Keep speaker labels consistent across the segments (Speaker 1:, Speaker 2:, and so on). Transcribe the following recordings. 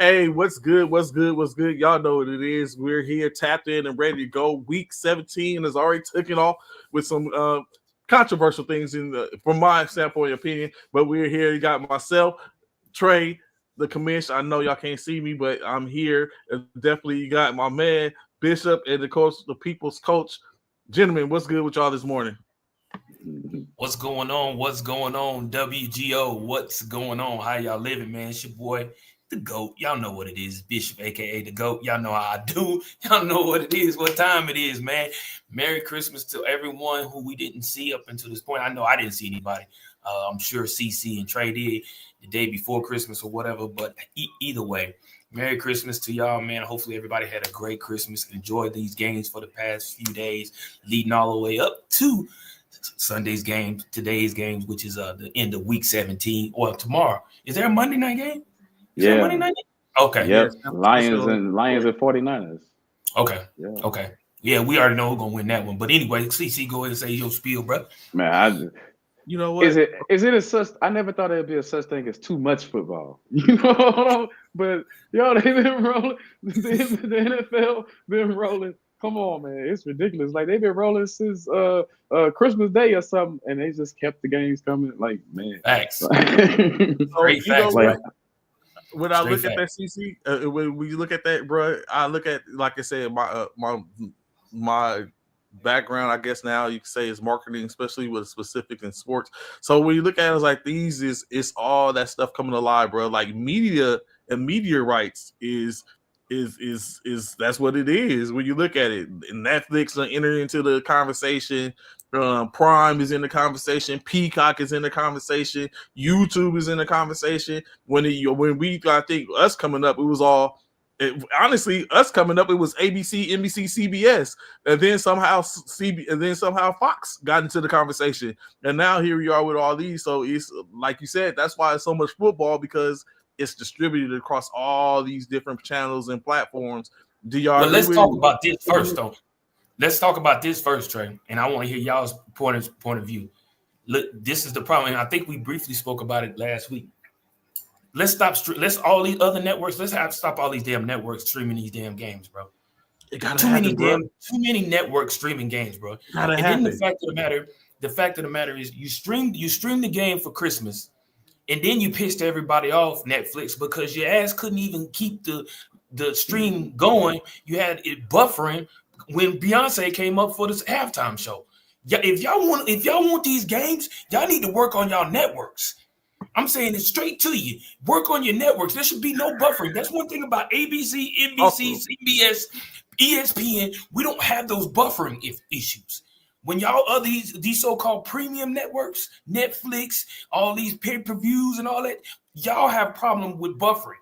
Speaker 1: Hey, what's good? What's good? What's good? Y'all know what it is. We're here, tapped in and ready to go. Week 17 has already taken off with some controversial things from my standpoint opinion. But we're here. You got myself, Trey, the commission. I know y'all can't see me, but I'm here. And definitely, you got my man Bishop and the coach, the people's coach. Gentlemen, what's good with y'all this morning?
Speaker 2: What's going on? What's going on? WGO, what's going on? How y'all living, man? It's your boy, the GOAT. Y'all know what it is. Bishop, aka the GOAT. Y'all know how I do. Y'all know what it is, what time it is, man. Merry Christmas to everyone who we didn't see up until this point. I know I didn't see anybody. I'm sure CC and Trey did the day before Christmas or whatever, but either way, Merry Christmas to y'all, man. Hopefully everybody had a great Christmas. Enjoyed these games for the past few days, leading all the way up to Sunday's game, today's games, which is the end of week 17. Or tomorrow. Is there a Monday night game? Is there a Monday night game? Okay.
Speaker 3: Yep. Lions and 49ers.
Speaker 2: Okay. Yeah. Okay. Yeah, we already know who's gonna win that one. But anyway, CC, go ahead and say your spiel, bro.
Speaker 3: Man,
Speaker 1: you know what?
Speaker 3: Is it a such? I never thought there'd be a such thing as too much football. You know, but y'all they've been rolling. The NFL been rolling. Come on, man, it's ridiculous. Like they've been rolling since Christmas Day or something, and they just kept the games coming. Like, man,
Speaker 2: facts.
Speaker 1: Great facts. When I look at that, CC, when you look at that, bro, I look at, like I said, my background, I guess now you can say, is marketing, especially with specific in sports. So when you look at it like these, it's all that stuff coming alive, bro. Like media and media rights is that's what it is. When you look at it, Netflix will enter into the conversation. Prime is in the conversation. Peacock is in the conversation. YouTube is in the conversation. When I think us coming up, it was all. Honestly, us coming up, it was ABC, NBC, CBS, and then somehow Fox got into the conversation, and now here we are with all these. So it's like you said, that's why it's so much football, because it's distributed across all these different channels and platforms. Do y'all?
Speaker 2: Well, let's talk about this first, though. Let's talk about this first, Trey, and I want to hear y'all's point of view. Look, this is the problem, and I think we briefly spoke about it last week. Let's stop. Let's all these other networks. Stop all these damn networks streaming these damn games, bro. Too many networks streaming games, bro. Then the fact of the matter is, you stream the game for Christmas, and then you pissed everybody off, Netflix, because your ass couldn't even keep the stream going. You had it buffering when Beyonce came up for this halftime show. Yeah, if y'all want these games, y'all need to work on y'all networks. I'm saying it straight to you. Work on your networks. There should be no buffering. That's one thing about ABC, NBC, CBS, ESPN. We don't have those buffering issues. When y'all are these so-called premium networks, Netflix, all these pay-per-views and all that, y'all have problem with buffering.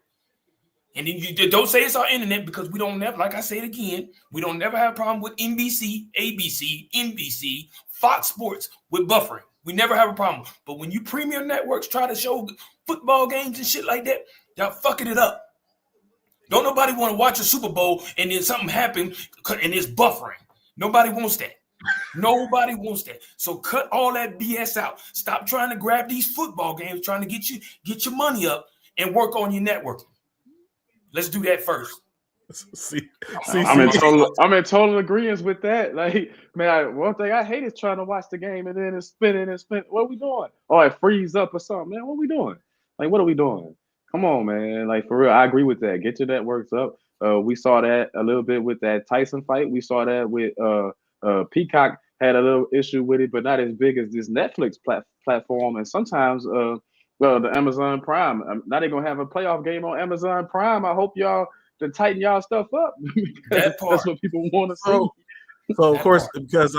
Speaker 2: And then you don't say it's our internet, because we don't never, like I said again, we don't never have a problem with NBC, ABC, NBC, Fox Sports with buffering. We never have a problem. But when you premium networks try to show football games and shit like that, y'all fucking it up. Don't nobody want to watch a Super Bowl and then something happen and it's buffering. Nobody wants that. Nobody wants that. So cut all that BS out. Stop trying to grab these football games, trying to get your money up, and work on your networking. Let's do that first.
Speaker 3: I'm in total agreement with that. Like, man, one thing I hate is trying to watch the game and then it's spinning. What are we doing? Oh, it frees up or something, man. What are we doing? Like, what are we doing? Come on, man. Like, for real, I agree with that. Get your networks up. We saw that a little bit with that Tyson fight. We saw that with Peacock had a little issue with it, but not as big as this Netflix platform. And sometimes the Amazon Prime. Now they're gonna have a playoff game on Amazon Prime. I hope y'all to tighten y'all stuff up. That's what people want to see.
Speaker 1: So of course, because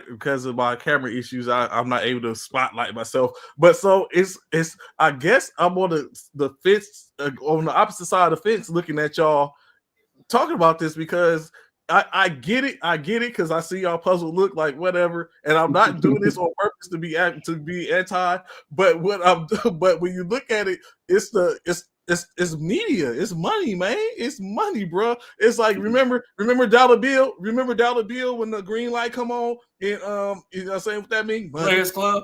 Speaker 1: because of my camera issues, I'm not able to spotlight myself. But so it's I guess I'm on the fence, on the opposite side of the fence, looking at y'all talking about this, because I get it because I see y'all puzzled look, like whatever, and I'm not doing this on purpose to be anti. But when you look at it, it's media, it's money, man. It's money, bro. It's like remember Dollar Bill when the green light come on, and you know what I'm saying what that means?
Speaker 2: Players Club.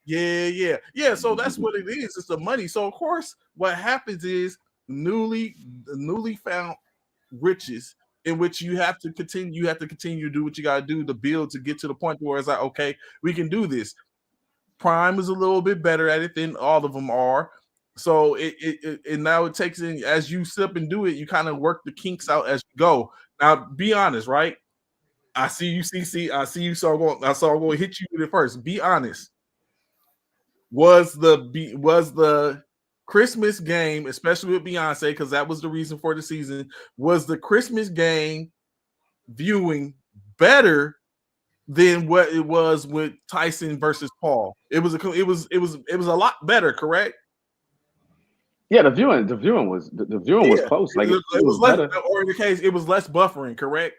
Speaker 1: Yeah. So that's what it is. It's the money. So of course, what happens is newly found riches in which you have to continue to do what you got to do to build to get to the point where it's like, okay, we can do this. Prime is a little bit better at it than all of them are. So it now it takes in as you sip and do it, you kind of work the kinks out as you go. Now, be honest, right? I see you, CC. I see you. So I'm going to hit you with it first. Be honest. Was the Christmas game, especially with Beyonce, because that was the reason for the season, was the Christmas game viewing better than what it was with Tyson versus Paul? It was a lot better, correct?
Speaker 3: Yeah, the viewing was close. Like it was less, better.
Speaker 1: Or in the case, it was less buffering, correct?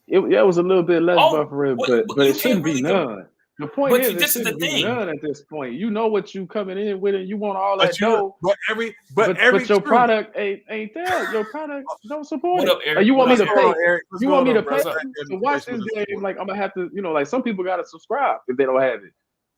Speaker 3: It was a little bit less buffering, but it shouldn't be none. The point is, it shouldn't be none at this point. You know what you coming in with, and you want all that dough.
Speaker 1: But
Speaker 3: your product ain't there. Your product don't support it. Up, Eric? You want me to pay? You want me to pay to watch this game? Like I'm gonna have to, like some people gotta subscribe if they don't have it.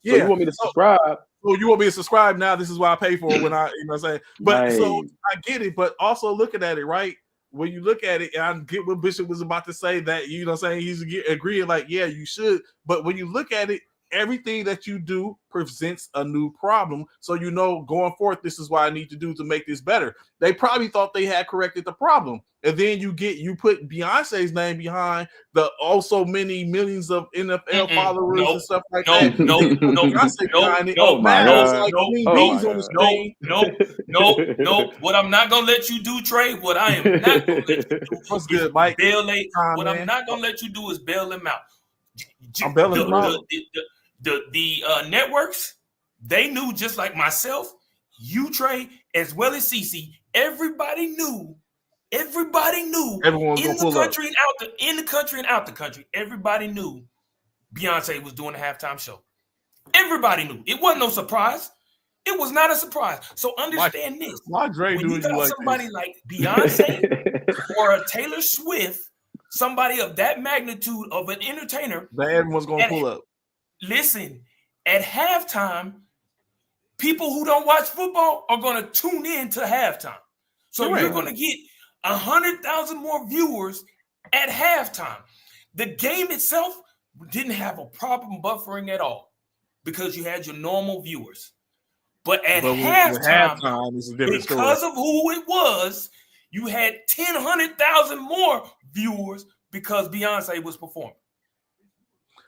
Speaker 3: So you want me to subscribe?
Speaker 1: So you want me to subscribe now? This is what I pay for when I, what I'm saying. But so I get it, but also looking at it, right? When you look at it, and I get what Bishop was about to say, that he's agreeing, like, yeah, you should. But when you look at it, everything that you do presents a new problem. So going forth, this is what I need to do to make this better. They probably thought they had corrected the problem. And then you put Beyonce's name behind the also many millions of NFL followers and stuff like that.
Speaker 2: No. What I'm not gonna let you do, Trey. What I am not gonna let you do
Speaker 1: What's good, Mike?
Speaker 2: I'm not gonna let you do is bail them out.
Speaker 1: I'm bailing them out.
Speaker 2: The networks, they knew, just like myself, you, Trey, as well as CC. Everybody knew
Speaker 1: everyone's
Speaker 2: in the country and out the country. Everybody knew Beyonce was doing the halftime show. Everybody knew. It wasn't no surprise. It was not a surprise. So understand this.
Speaker 1: Why Dre
Speaker 2: when
Speaker 1: doing
Speaker 2: you got
Speaker 1: like
Speaker 2: somebody
Speaker 1: this?
Speaker 2: Like Beyonce or a Taylor Swift, somebody of that magnitude of an entertainer,
Speaker 1: that everyone's gonna pull up.
Speaker 2: Listen, at halftime, people who don't watch football are going to tune in to halftime. So you're going to get 100,000 more viewers at halftime. The game itself didn't have a problem buffering at all because you had your normal viewers. But at halftime
Speaker 1: is a different
Speaker 2: because
Speaker 1: story.
Speaker 2: of who it was, you had 100,000 more viewers because Beyonce was performing.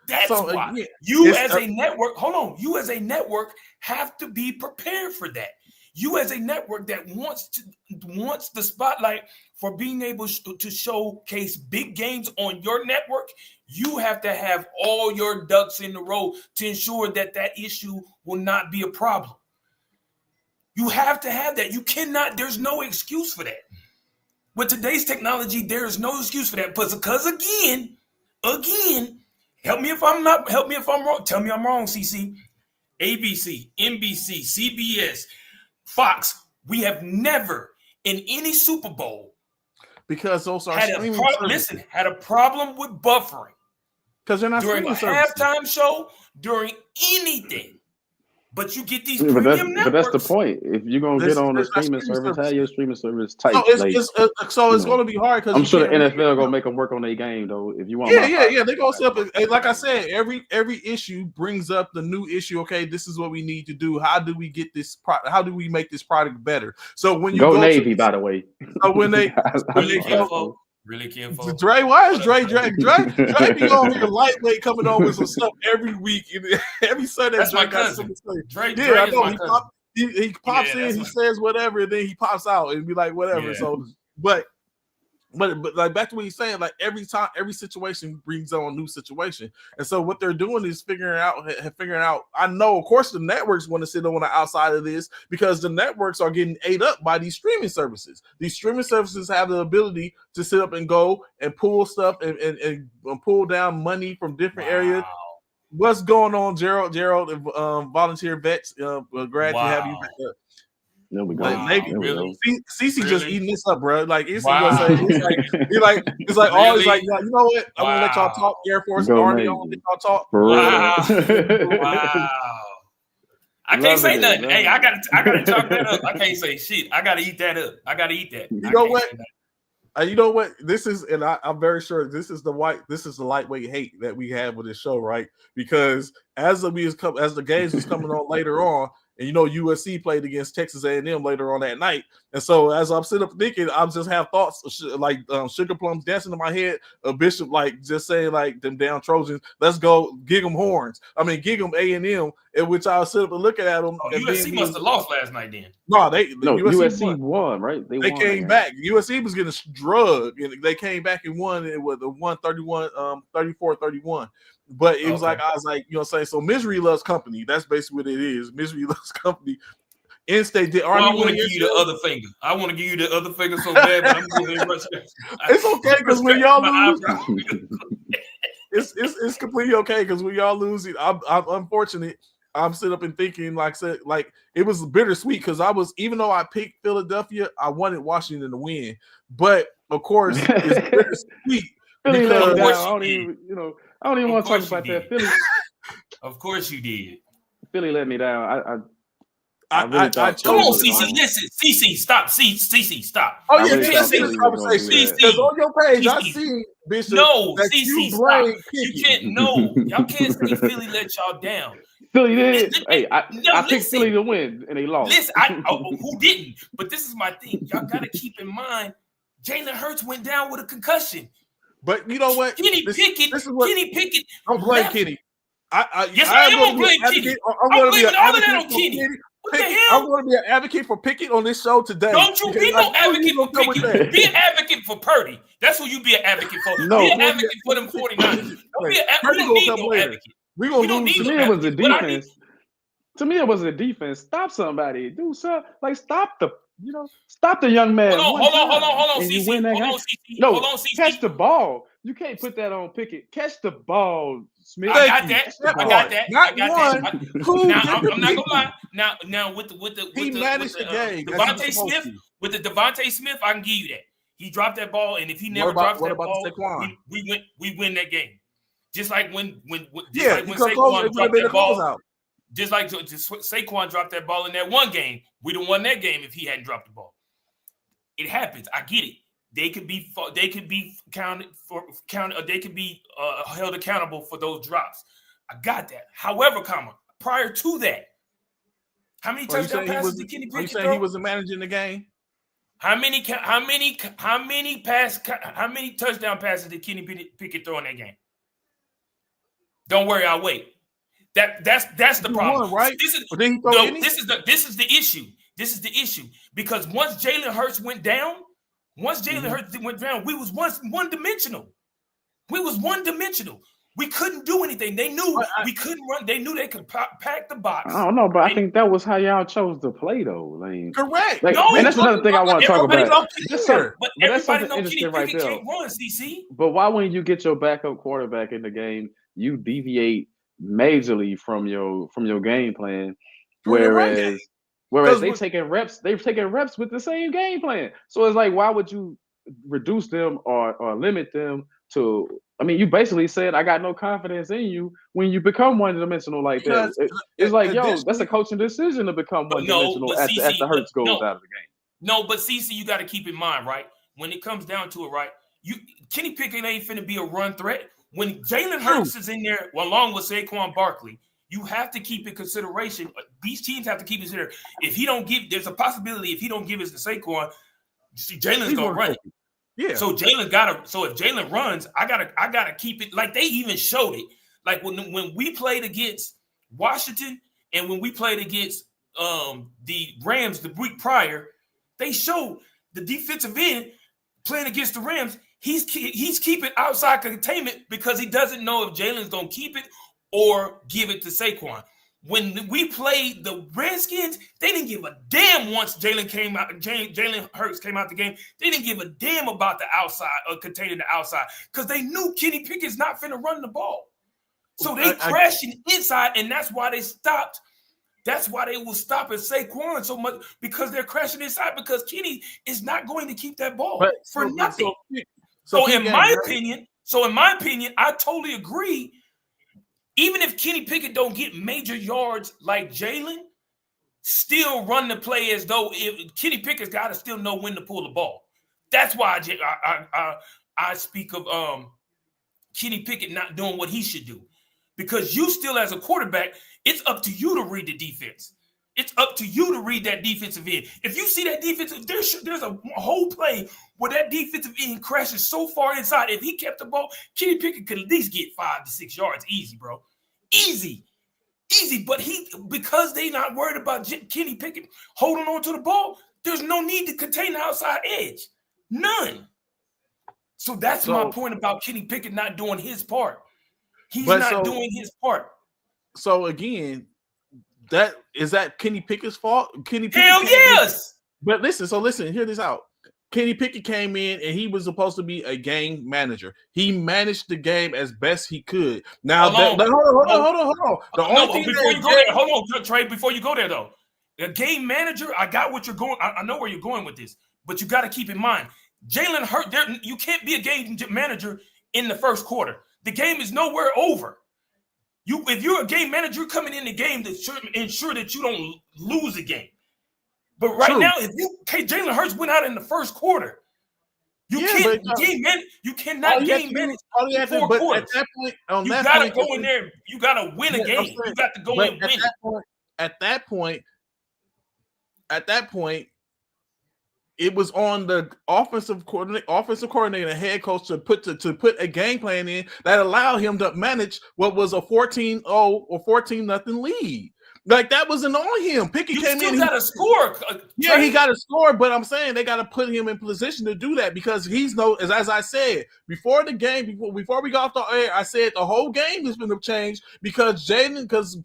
Speaker 2: That's why you as a network have to be prepared for that. You as a network that wants the spotlight for being able to showcase big games on your network, you have to have all your ducks in a row to ensure that issue will not be a problem. You have to have that. You cannot, there's no excuse for that. With today's technology, there is no excuse for that. Because again, help me if I'm wrong. Tell me I'm wrong, CC. ABC, NBC, CBS, Fox, we have never in any Super Bowl
Speaker 1: because those are
Speaker 2: had a problem with buffering.
Speaker 1: Because they're not
Speaker 2: during a halftime show, during anything. But you get these premium networks.
Speaker 3: But that's the point. If you're gonna get on the streaming service, have your streaming service tight.
Speaker 1: So it's gonna be hard because
Speaker 3: I'm sure the NFL gonna make them work on their game though. If you want,
Speaker 1: they're gonna set up. Like I said, every issue brings up the new issue. Okay, this is what we need to do. How do we get this? How do we make this product better? So when you
Speaker 3: go Navy, by the way.
Speaker 1: So when they
Speaker 2: really can't fall.
Speaker 1: Dre, why is Dre be on here lightweight coming on with some stuff every week, every Sunday?
Speaker 2: That's my cousin. Dre,
Speaker 1: I know. He pops in, he says whatever, and then he pops out and be like whatever. Yeah. So, but like back to what he's saying, like every situation brings on a new situation, and so what they're doing is figuring out. I know, of course, the networks want to sit on the outside of this because the networks are getting ate up by these streaming services. These streaming services have the ability to sit up and go and pull stuff and pull down money from different areas. What's going on, Gerald? Volunteer vets, glad to have you back up.
Speaker 3: There we go.
Speaker 2: Really?
Speaker 1: CC just eating this up, bro. Like it's like always like, you know what? I'm gonna let y'all talk. Air Force Army, I'm gonna let y'all talk.
Speaker 2: Wow. I can't say nothing. Hey, I gotta chalk that up. I can't say shit. I gotta eat that up. I gotta eat that.
Speaker 1: You know what? This is, and I'm very sure this is the lightweight hate that we have with this show, right? Because as the games was coming on later on, and USC played against Texas A&M later on that night, and so as I'm sitting up thinking, I'm just have thoughts like sugar plums dancing in my head. Bishop like just saying like them damn Trojans, let's go gig 'em horns. I mean gig 'em A&M, in which I was sitting up and looking at them.
Speaker 2: USC must have lost last night then.
Speaker 1: No,
Speaker 3: USC won, right?
Speaker 1: They came back. USC was getting drugged, and they came back and won it with a 34-31. But it was like, I was like, so misery loves company. That's basically what it is. Misery loves company. In-state did Army.
Speaker 2: I want to give you the other finger. I want to give you the other finger so bad, but I'm going to rush.
Speaker 1: It's okay because when y'all lose, it's completely okay because when y'all lose, I'm unfortunate. I'm sitting up and thinking, like it was bittersweet because even though I picked Philadelphia, I wanted Washington to win. But of course, it's bittersweet because
Speaker 3: I don't even want to talk about that. Philly.
Speaker 2: Of course you did.
Speaker 3: Philly let me down.
Speaker 2: Come on, CC. Listen, CC, stop. CC, stop.
Speaker 1: Oh yeah, CC conversation. Because on your page, I see Bishop.
Speaker 2: No, CC, stop. You can't. No, y'all can't say Philly let y'all down.
Speaker 3: Philly did. Hey, I picked Philly to win, and they lost.
Speaker 2: Listen, who didn't? But this is my thing. Y'all got to keep in mind, Jalen Hurts went down with a concussion.
Speaker 1: But you know what?
Speaker 2: Kenny Pickett.
Speaker 1: Don't blame Kenny.
Speaker 2: I am going to blame Kenny. I'm blaming all of that on Kenny. What the hell?
Speaker 1: I'm going to be an advocate for Pickett on this show today.
Speaker 2: Don't you be no advocate for Pickett. Be an advocate for Purdy. That's who you be an advocate for.
Speaker 1: No,
Speaker 2: be an advocate for them 49ers. Don't be an advocate. We don't need no advocate.
Speaker 1: We don't need
Speaker 3: no advocate. It was a defense. To me, it was a defense. Stop somebody. Do something. Like, stop the young man.
Speaker 2: Hold on, CC.
Speaker 3: No, catch the ball. You can't put that on Pickett. Catch the ball, Smith.
Speaker 2: I got that. I'm not gonna lie. Now with the Devontae Smith, I can give you that. He dropped that ball, and if he never drops that ball, we win that game. Just like when Saquon dropped that ball. Just like Saquon dropped that ball in that one game, we'd have won that game if he hadn't dropped the ball. It happens. I get it. They could be held accountable for those drops. I got that. However, prior to that, how many touchdown passes did Kenny Pickett throw?
Speaker 1: He wasn't managing the game.
Speaker 2: How many touchdown passes did Kenny Pickett throw in that game? Don't worry, I'll wait. That's the problem,
Speaker 1: right?
Speaker 2: This is the issue. This is the issue because once Jalen Hurts went down, we was once one-dimensional. We couldn't do anything. They knew we couldn't run. They knew they could pack the box.
Speaker 3: I don't know, but I think that was how y'all chose to play, though. Like,
Speaker 1: correct.
Speaker 3: Like, and that's another thing I want to talk about.
Speaker 2: But everybody knows Kenny Pickett can't run, CC.
Speaker 3: But why, when you get your backup quarterback in the game, you deviate majorly from your game plan, whereas they've taken reps with the same game plan. So it's like, why would you reduce them or limit them to? I mean, you basically said I got no confidence in you when you become one-dimensional like that. It's like, that's a coaching decision to become one-dimensional after Hurts goes out of the game.
Speaker 2: No, but CC, you got to keep in mind, right? When it comes down to it, right? Kenny Pickett ain't finna be a run threat. When Jalen Hurts is in there, along with Saquon Barkley, you have to keep in consideration. These teams have to keep consider. If he don't give, there's a possibility if he don't give it to Saquon, Jalen's gonna run it. Yeah. So Jalen gotta. So if Jalen runs, I gotta keep it. Like they even showed it. Like when we played against Washington and when we played against the Rams the week prior, they showed the defensive end playing against the Rams. He's keeping outside containment because he doesn't know if Jalen's gonna keep it or give it to Saquon. When we played the Redskins, they didn't give a damn once Jalen Hurts came out the game. They didn't give a damn about the outside or containing the outside because they knew Kenny Pickett's not finna run the ball. So they crashing inside, and that's why they stopped. That's why they will stop at Saquon so much because they're crashing inside because Kenny is not going to keep that ball for nothing. So in my opinion, I totally agree. Even if Kenny Pickett don't get major yards like Jalen, still run the play as though Kenny Pickett's got to still know when to pull the ball. That's why I speak of Kenny Pickett not doing what he should do. Because you still, as a quarterback, it's up to you to read the defense. It's up to you to read that defensive end. If you see that defensive, there's a whole play where that defensive end crashes so far inside. If he kept the ball, Kenny Pickett could at least get 5 to 6 yards. Easy, bro. Easy. But because they not worried about Kenny Pickett holding on to the ball, there's no need to contain the outside edge. None. So that's my point about Kenny Pickett not doing his part. He's not doing his part.
Speaker 1: So again, is that Kenny Pickett's fault? Kenny Pickett
Speaker 2: Hell yes.
Speaker 1: But listen, hear this out. Kenny Pickett came in and he was supposed to be a game manager. He managed the game as best he could. Now, hold on.
Speaker 2: Hold on, Trey. Before you go there, though, a game manager. I got what you're going. I know where you're going with this, but you got to keep in mind, Jalen Hurts. You can't be a game manager in the first quarter. The game is nowhere over. If you're a game manager, you're coming in the game to ensure that you don't lose a game. But right now, if Jalen Hurts went out in the first quarter, you cannot game manage. Four quarters. At that point, you got to go in there. You got to win a game. You got to go and win.
Speaker 1: At that point, it was on the offensive coordinator, and head coach to put a game plan in that allowed him to manage what was a 14-0 or 14-0 lead. Like, that wasn't on him. Pickett came in.
Speaker 2: You got to score.
Speaker 1: Yeah, he got to score, but I'm saying they got to put him in position to do that because he's as I said before the game, before we got off the air, I said the whole game is going to change because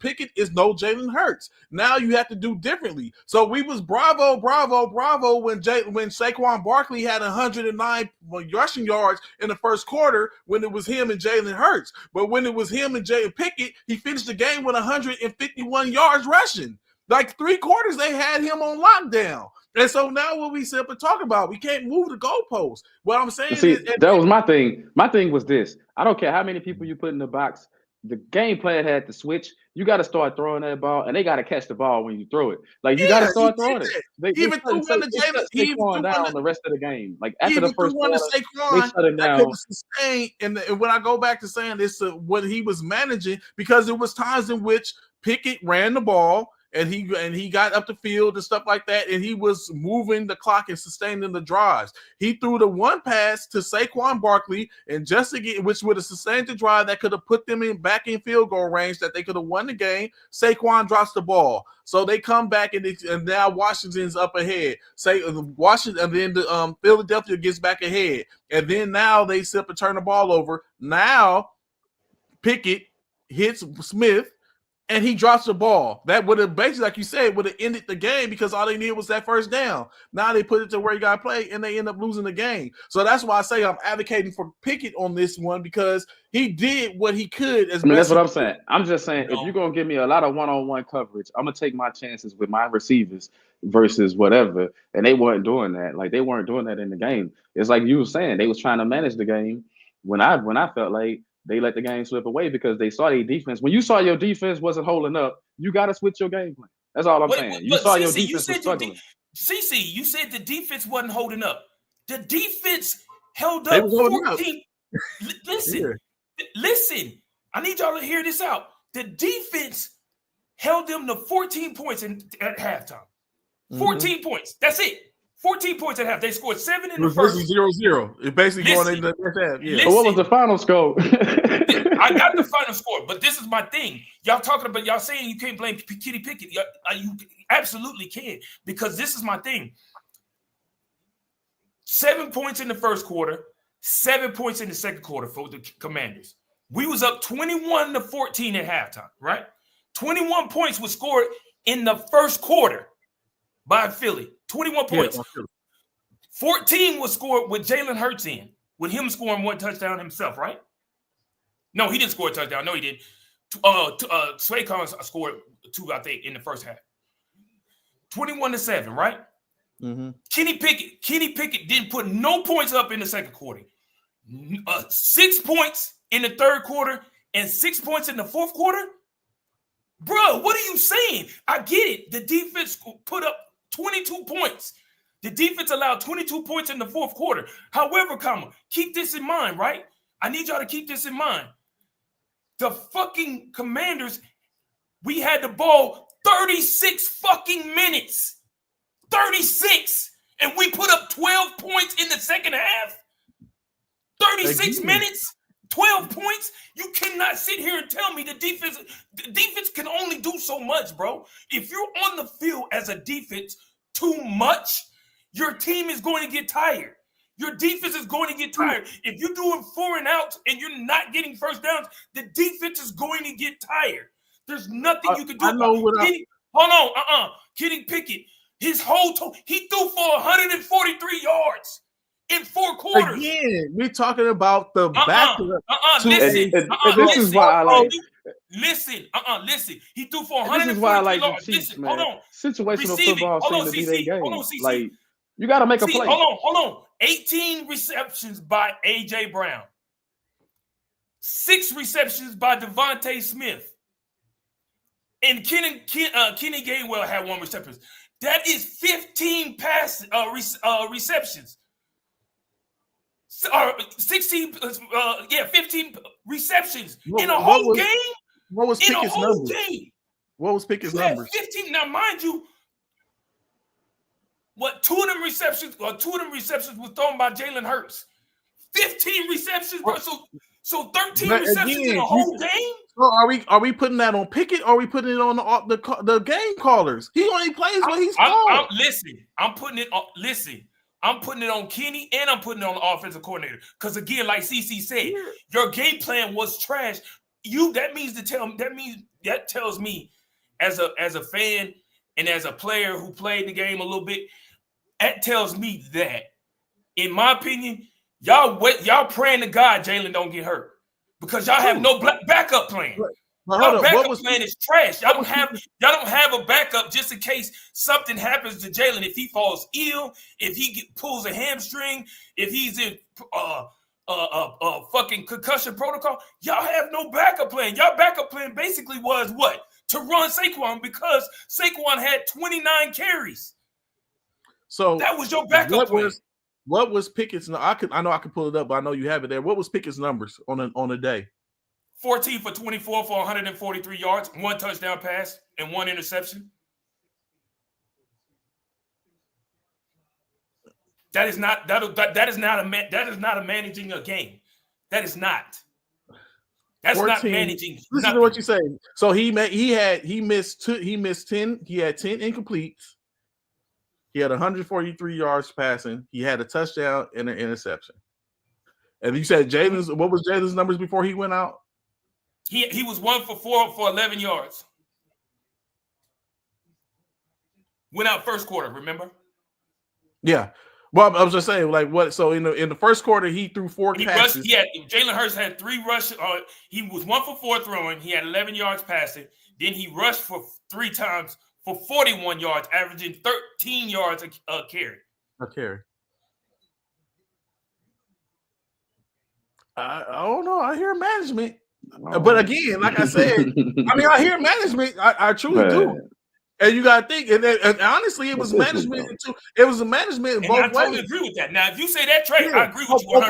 Speaker 1: Pickett is no Jalen Hurts. Now you have to do differently. So we was bravo when Saquon Barkley had 109 rushing yards in the first quarter when it was him and Jalen Hurts. But when it was him and Jalen Pickett, he finished the game with 151 yards rushing. Like 3 quarters, they had him on lockdown. And so now what we sit up and talk about, we can't move the goalposts. What I'm saying is
Speaker 3: that was my thing. My thing was this. I don't care how many people you put in the box. The game plan had to switch. You got to start throwing that ball, and they got to catch the ball when you throw it. Like, you got to start throwing it. They even threw one to Saquon down the rest of the game. Like, after the first quarter, they shut it down.
Speaker 1: Sustain, and when I go back to saying this, what he was managing, because there was times in which Pickett ran the ball and he got up the field and stuff like that, and he was moving the clock and sustaining the drives. He threw the one pass to Saquon Barkley, and just again, which would have sustained the drive that could have put them back in field goal range that they could have won the game. Saquon drops the ball, so they come back and now Washington's up ahead. Washington, and then Philadelphia gets back ahead, and then now they simply turn the ball over. Now Pickett hits Smith, and he drops the ball. That would have basically, like you said, would have ended the game because all they needed was that first down. Now they put it to where you got to play, and they end up losing the game. So that's why I say I'm advocating for Pickett on this one because he did what he could. That's
Speaker 3: what I'm saying. I'm just saying, if you're going to give me a lot of one-on-one coverage, I'm going to take my chances with my receivers versus whatever, and they weren't doing that. Like, they weren't doing that in the game. It's like you were saying. They was trying to manage the game when I felt like they let the game slip away because they saw their defense. When you saw your defense wasn't holding up, you got to switch your game plan. That's all I'm saying. You saw your defense was struggling.
Speaker 2: You said the defense wasn't holding up. The defense held up 14. Listen. I need y'all to hear this out. The defense held them to 14 points at halftime. 14 points. That's it. 14 points at half. They scored 7 in the first.
Speaker 1: 0-0. It basically going into the first half. Yeah.
Speaker 3: So what was the final score?
Speaker 2: I got the final score, but this is my thing. Y'all talking about, y'all saying you can't blame Kenny Pickett. You absolutely can, because this is my thing. 7 points in the first quarter, 7 points in the second quarter for the Commanders. We was up 21-14 at halftime, right? 21 points was scored in the first quarter by Philly. 21 points. Yeah, 14 was scored with Jalen Hurts in, with him scoring 1 touchdown himself, right? No, he didn't score a touchdown. No, he didn't. Saquon scored 2, I think, in the first half. 21-7, right?
Speaker 1: Mm-hmm.
Speaker 2: Kenny Pickett didn't put no points up in the second quarter. 6 points in the third quarter and 6 points in the fourth quarter. Bro, what are you saying? I get it. The defense put up 22 points. The defense allowed 22 points in the fourth quarter. However, keep this in mind, right? I need y'all to keep this in mind. The fucking Commanders, we had the ball 36 fucking minutes. 36. And we put up 12 points in the second half. 36 minutes, 12 points. You cannot sit here and tell me the defense can only do so much, bro. If you're on the field as a defense too much, your team is going to get tired. Your defense is going to get tired. If you're doing 4 and outs and you're not getting first downs, the defense is going to get tired. There's nothing you can do. Hold on. Kenny Pickett, his whole he threw for 143 yards in 4 quarters.
Speaker 1: Again, we're talking about the back.
Speaker 2: Listen.
Speaker 3: This is why I like.
Speaker 2: Listen. He threw for 143 yards. Listen, hold on.
Speaker 3: Situational football seems to be their game.
Speaker 2: Hold on, CC.
Speaker 3: Like, you got to make a play.
Speaker 2: Hold on. 18 receptions by A.J. Brown. 6 receptions by Devontae Smith. And Kenny Gainwell had 1 reception. That is 15 receptions. 16, 15 receptions in a whole game.
Speaker 1: What was Pickett's numbers? What was Pickett's numbers?
Speaker 2: 15. Now, mind you, two of them receptions was thrown by Jalen Hurts. 15 receptions, bro. So 13 receptions in a whole game.
Speaker 1: So are we putting that on Pickett, or are we putting it on the game callers? He only plays when he's called.
Speaker 2: I'm putting it on Kenny, and I'm putting it on the offensive coordinator. Because again, like CC said, your game plan was trash. That tells me as a fan and as a player who played the game a little bit, that tells me that, in my opinion, y'all praying to God Jalen don't get hurt. Because y'all have no backup plan. Y'all backup plan is trash. Y'all don't have a backup just in case something happens to Jalen. If he falls ill, if he pulls a hamstring, if he's in fucking concussion protocol, y'all have no backup plan. Y'all backup plan basically was what? To run Saquon, because Saquon had 29 carries. So that was your backup plan.
Speaker 1: What was Pickett's? I know I could pull it up, but I know you have it there. What was Pickett's numbers on a day?
Speaker 2: 14 for 24 for 143 yards, 1 touchdown pass, and 1 interception. That is not managing a game. That is not. That's 14, not managing.
Speaker 1: Listen to what you say. So he missed 10. He had 10 incompletes. He had 143 yards passing. He had a touchdown and an interception. And you said what was Jalen's numbers before he went out?
Speaker 2: He was 1 for 4 for 11 yards. Went out first quarter, remember?
Speaker 1: Yeah. Well, I was just saying, like, what? So in the first quarter, he threw 4 passes.
Speaker 2: Jalen Hurts had 3 rushes. He was 1 for 4 throwing. He had 11 yards passing. Then he rushed for 3 times for 41 yards, averaging 13 yards a carry.
Speaker 1: I don't know. I hear management. But again, like I said, I hear management. I truly do. And you got to think, and honestly, it was management too. It was a management both ways. I totally
Speaker 2: agree with that. Now, if you say that, Trey, I agree with you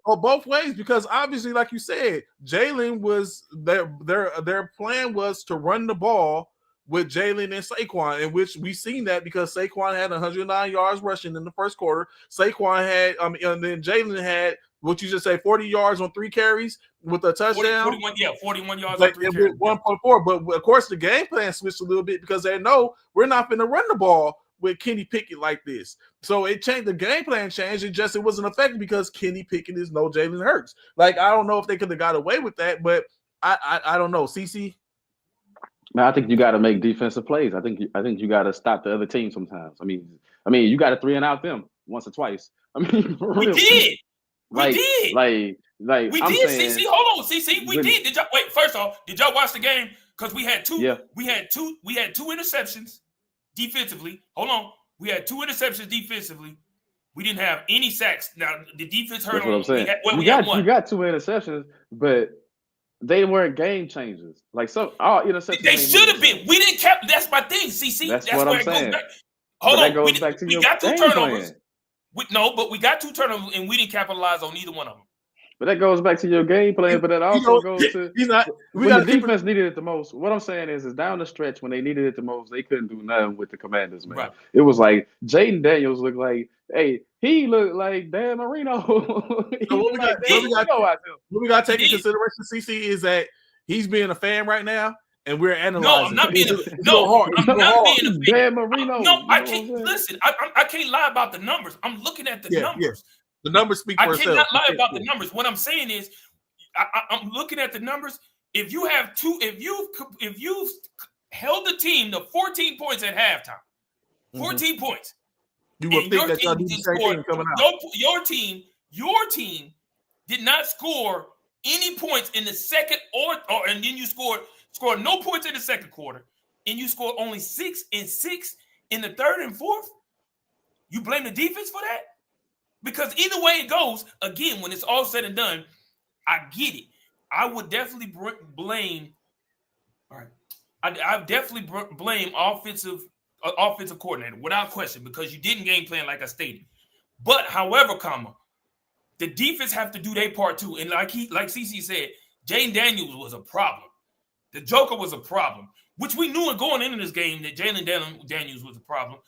Speaker 2: 100%.
Speaker 1: Both ways, because obviously, like you said, Jalen was their plan was to run the ball with Jalen and Saquon, in which we seen that because Saquon had 109 yards rushing in the first quarter. Saquon had, and then Jalen had, what you just say, 40 yards on 3 carries with a touchdown.
Speaker 2: 41 yards on 3 carries.
Speaker 1: 1.4. But of course, the game plan switched a little bit because they know we're not going to run the ball with Kenny Pickett like this. So it changed. The game plan changed. It wasn't effective because Kenny Pickett is no Jalen Hurts. Like, I don't know if they could have got away with that, but I don't know. CC?
Speaker 3: Man, I think you got to make defensive plays. I think you got to stop the other team sometimes. I mean, you got to 3 and out them once or twice. I mean,
Speaker 2: we did.
Speaker 3: We did.
Speaker 2: We did. CC, hold on, CC. We did. Did y'all wait? First off, did y'all watch the game? Because we had 2. Yeah. We had two interceptions defensively. Hold on. We had 2 interceptions defensively. We didn't have any sacks. Now the defense hurt.
Speaker 3: That's what I'm saying. You got 2 interceptions, but they weren't game changers. Like all interceptions.
Speaker 2: They should have been. We didn't cap. That's my thing. See, that's
Speaker 3: what
Speaker 2: where
Speaker 3: I'm saying.
Speaker 2: Goes back. Hold on,
Speaker 3: that goes back to
Speaker 2: we
Speaker 3: your
Speaker 2: got 2
Speaker 3: game
Speaker 2: turnovers.
Speaker 3: plan.
Speaker 2: But we got 2 turnovers, and we didn't capitalize on either one of them.
Speaker 3: But that goes back to your game plan. But that also goes to when the defense needed it the most. What I'm saying is down the stretch when they needed it the most, they couldn't do nothing with the Commanders, man. Right. It was like Jaden Daniels looked like, hey, he looked like Dan Marino.
Speaker 1: What we got to take into consideration, CC, is that he's being a fan right now. And we're analyzing.
Speaker 2: No, I'm not being a fan.
Speaker 3: Dan Marino.
Speaker 2: I can't listen. I can't lie about the numbers. I'm looking at the numbers. Yeah.
Speaker 1: The numbers speak for itself.
Speaker 2: I cannot lie about the numbers. What I'm saying is, I'm looking at the numbers. If you have if you've held the team to 14 points at halftime, 14 points,
Speaker 1: you would think that y'all do the same thing coming out.
Speaker 2: Your team did not score any points in the second and then you scored no points in the second quarter, and you scored only 6 and 6 in the third and fourth. You blame the defense for that? Because either way it goes, again, when it's all said and done, I get it. I would definitely blame. All right, I definitely blame offensive coordinator without question, because you didn't game plan like I stated. But however, the defense have to do their part too. And like CC said, Jaden Daniels was a problem. The Joker was a problem, which we knew going into this game that Jalen Daniels was a problem.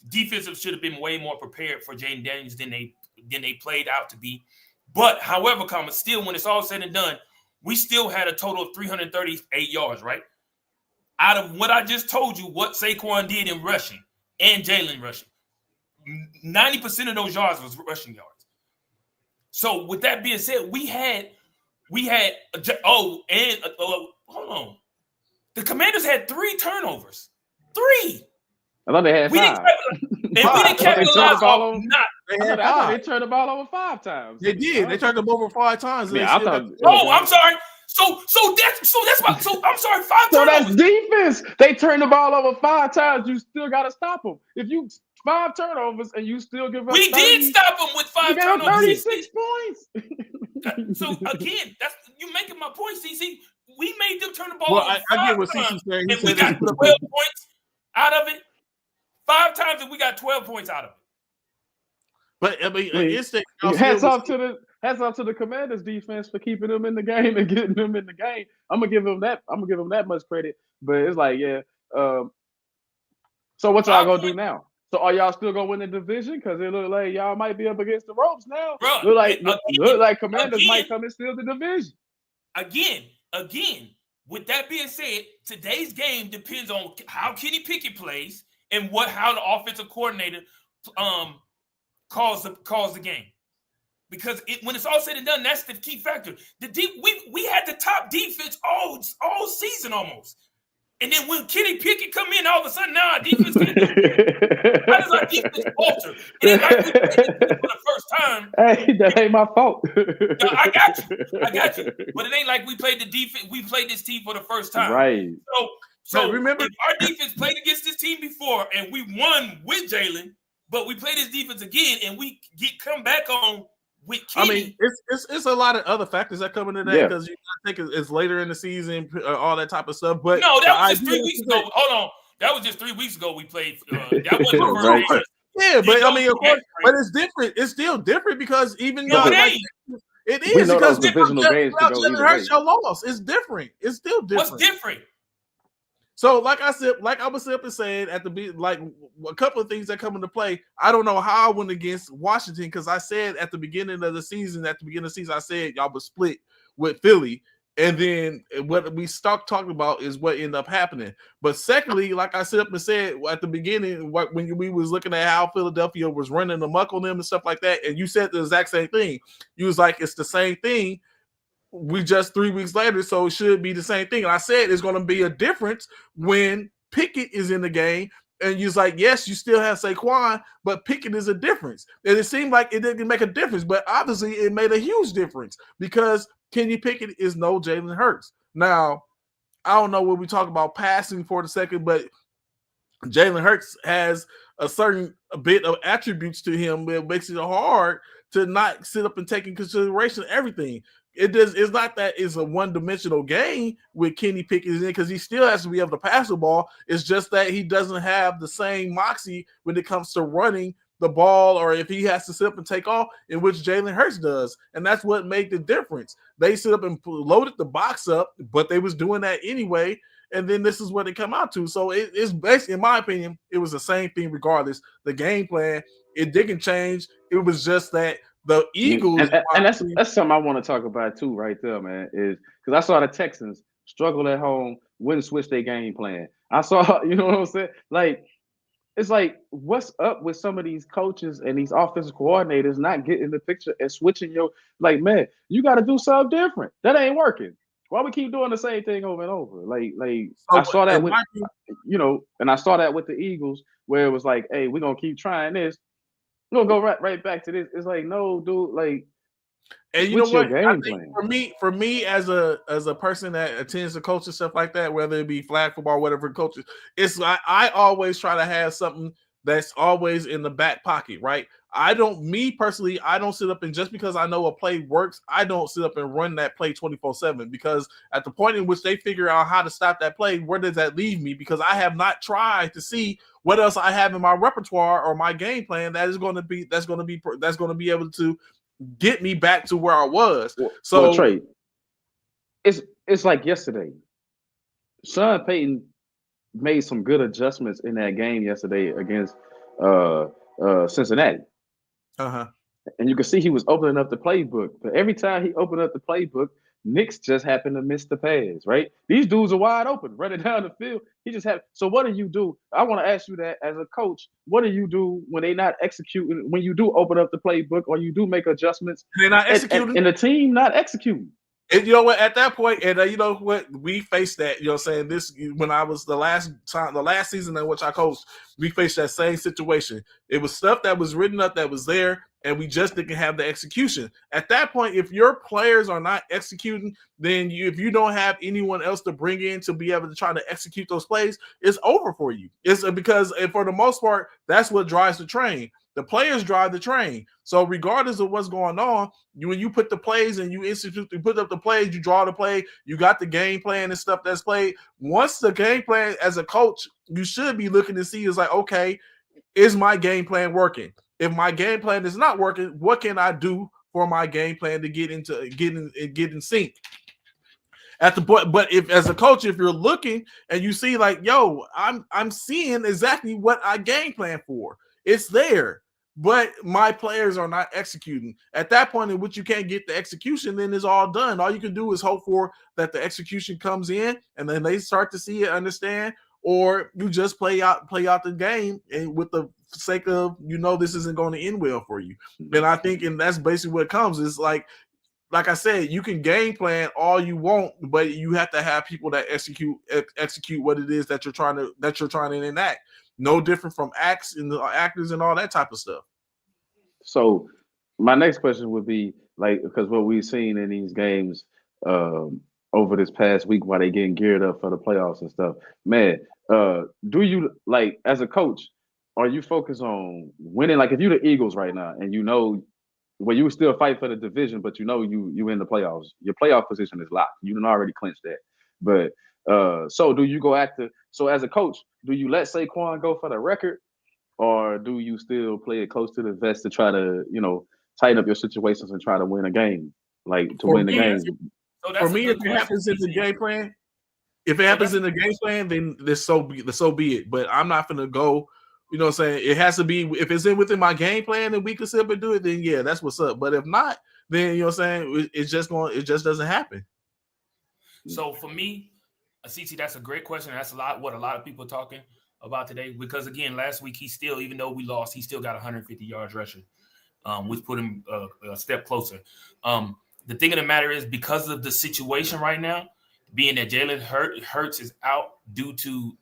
Speaker 2: Defensive should have been way more prepared for Jaden Daniels than they played out to be. But however, still, when it's all said and done, we still had a total of 338 yards, right? Out of what I just told you, what Saquon did in rushing and Jalen rushing, 90% of those yards was rushing yards. So with that being said, hold on. The Commanders had 3 turnovers. 3.
Speaker 3: I thought they had 5.
Speaker 2: We didn't capitalize on not.
Speaker 3: They turned the ball over 5 times.
Speaker 1: They did. They turned the ball over 5 times.
Speaker 2: I'm sorry. So that's why. So I'm sorry. 5 turnovers.
Speaker 3: So that's defense. They turned the ball over 5 times. You still got to stop them. If you 5 turnovers and you still give up,
Speaker 2: we did stop them with 5 turnovers.
Speaker 3: 36 points.
Speaker 2: So again, you making my point, CC. We made them turn the ball over 5 times, and we got 12 points out of it. 5 times, and we got 12 points out of it.
Speaker 1: But I mean,
Speaker 3: hats off to the Commanders defense for keeping them in the game and getting them in the game. I'm gonna give them that much credit. But it's like, yeah. So what y'all gonna do now? So are y'all still gonna win the division? Because it look like y'all might be up against the ropes now.
Speaker 2: Bro,
Speaker 3: look like Commanders might come and steal the division.
Speaker 2: Again. With that being said, today's game depends on how Kenny Pickett plays and how the offensive coordinator calls the game. Because when it's all said and done, that's the key factor. We had the top defense all season almost. And then when Kenny Pickett come in, all of a sudden now our defense can't do it. How does our defense falter? It ain't like we played this for the first time.
Speaker 3: Hey, that ain't my fault.
Speaker 2: No, I got you. But it ain't like we played the defense. We played this team for the first time.
Speaker 3: Right.
Speaker 2: So remember, if our defense played against this team before and we won with Jalen, but we play this defense again and we come back on with Kenny.
Speaker 1: I mean, it's a lot of other factors that come into that because you think it's later in the season, all that type of stuff. But
Speaker 2: no, that was just 3 weeks ago. Hold on, that was just 3 weeks ago we played. That wasn't the first game.
Speaker 1: Yeah, but I mean, of course, but it's different. It's still different because even though it is because
Speaker 3: divisional games to go either way.
Speaker 1: Your loss. It's different. It's still different.
Speaker 2: What's different?
Speaker 1: So, like I said, like I was simply saying at the like a couple of things that come into play. I don't know how I went against Washington because I said at the beginning of the season, I said y'all was split with Philly, and then what we stopped talking about is what ended up happening. But secondly, like I said at the beginning, when we was looking at how Philadelphia was running amok on them and stuff like that, and you said the exact same thing. You was like, it's the same thing. We just 3 weeks later, so it should be the same thing. And I said it's going to be a difference when Pickett is in the game. And you're like, yes, you still have Saquon, but Pickett is a difference. And it seemed like it didn't make a difference, but obviously it made a huge difference because Kenny Pickett is no Jalen Hurts. Now, I don't know when we talk about passing for the second, but Jalen Hurts has a bit of attributes to him that makes it hard to not sit up and take in consideration everything. It's not that it's a one-dimensional game with Kenny Pickett in because he still has to be able to pass the ball. It's just that he doesn't have the same moxie when it comes to running the ball, or if he has to sit up and take off, in which Jalen Hurts does. And that's what made the difference. They sit up and loaded the box up, but they was doing that anyway. And then this is what it come out to. So it's basically, in my opinion, it was the same thing regardless. The game plan, it didn't change. It was just that the Eagles,
Speaker 3: and that's something I want to talk about too, right there, man. Is because I saw the Texans struggle at home, wouldn't switch their game plan. I saw, you know what I'm saying? Like, it's like, what's up with some of these coaches and these offensive coordinators not getting the picture and switching your, like, man, you got to do something different. That ain't working. Why we keep doing the same thing over and over? Like I saw that with, and I saw that with the Eagles where it was like, hey, we're gonna keep trying this. We're gonna go right back to this. It's like, no, dude, like,
Speaker 1: and you know what? I think for me as a person that attends the coach and stuff like that, whether it be flag football, whatever coaches, it's I always try to have something that's always in the back pocket, right? Me personally, I don't sit up and just because I know a play works, I don't sit up and run that play 24/7 because at the point in which they figure out how to stop that play, where does that leave me? Because I have not tried to see what else I have in my repertoire or my game plan that's going to be able to get me back to where I was. So
Speaker 3: Trey, it's like yesterday. Sean Payton made some good adjustments in that game yesterday against Cincinnati. And you can see he was opening up the playbook. But every time he opened up the playbook, Knicks just happened to miss the pass, right? These dudes are wide open, running down the field. He just had. So what do you do? I want to ask you that as a coach. What do you do when they not executing? When you do open up the playbook or you do make adjustmants,
Speaker 1: they're not executing,
Speaker 3: and the team not executing.
Speaker 1: And you know what? At that point, and you know what, we faced that. You know, what I'm saying this when I was the last season in which I coached, we faced that same situation. It was stuff that was written up that was there, and we just didn't have the execution. At that point, if your players are not executing, then if you don't have anyone else to bring in to be able to try to execute those plays, it's over for you. It's because for the most part, that's what drives the train. The players drive the train. So regardless of what's going on, when you put the plays and you put up the plays, you draw the play, you got the game plan and stuff that's played. Once the game plan as a coach, you should be looking to see is like, okay, is my game plan working? If my game plan is not working, what can I do for my game plan to get in sync? At the point, but if as a coach, if you're looking and you see like, yo, I'm seeing exactly what I game plan for. It's there, but my players are not executing. At that point in which you can't get the execution, then it's all done. All you can do is hope for that the execution comes in and then they start to see it, understand, or you just play out the game and with the sake of, this isn't going to end well for you. And I think, and that's basically what it comes. It's like I said, you can game plan all you want, but you have to have people that execute what it is that you're trying to enact. No different from actors and all that type of stuff.
Speaker 3: So my next question would be like, because what we've seen in these games over this past week while they getting geared up for the playoffs and stuff, man, do you, like, as a coach, are you focused on winning? Like if you're the Eagles right now and you would still fight for the division, but you in the playoffs, your playoff position is locked. You done already clinched that. But so do you go after? So as a coach, do you let Saquon go for the record, or do you still play it close to the vest to try to tighten up your situations and try to win a game, like to win the game?
Speaker 1: So for me, if it happens in the game plan, then so be it. But I'm not gonna go. You know what I'm saying? It has to be, if it's within my game plan and we can sit up and do it, then yeah, that's what's up. But if not, then you know what I'm saying, it just doesn't happen.
Speaker 2: So for me, CT, that's a great question. That's what a lot of people are talking about today. Because again, last week he still, even though we lost, he still got 150 yards rushing, which put him a step closer. The thing of the matter is, because of the situation right now, being that Jalen Hurts is out due to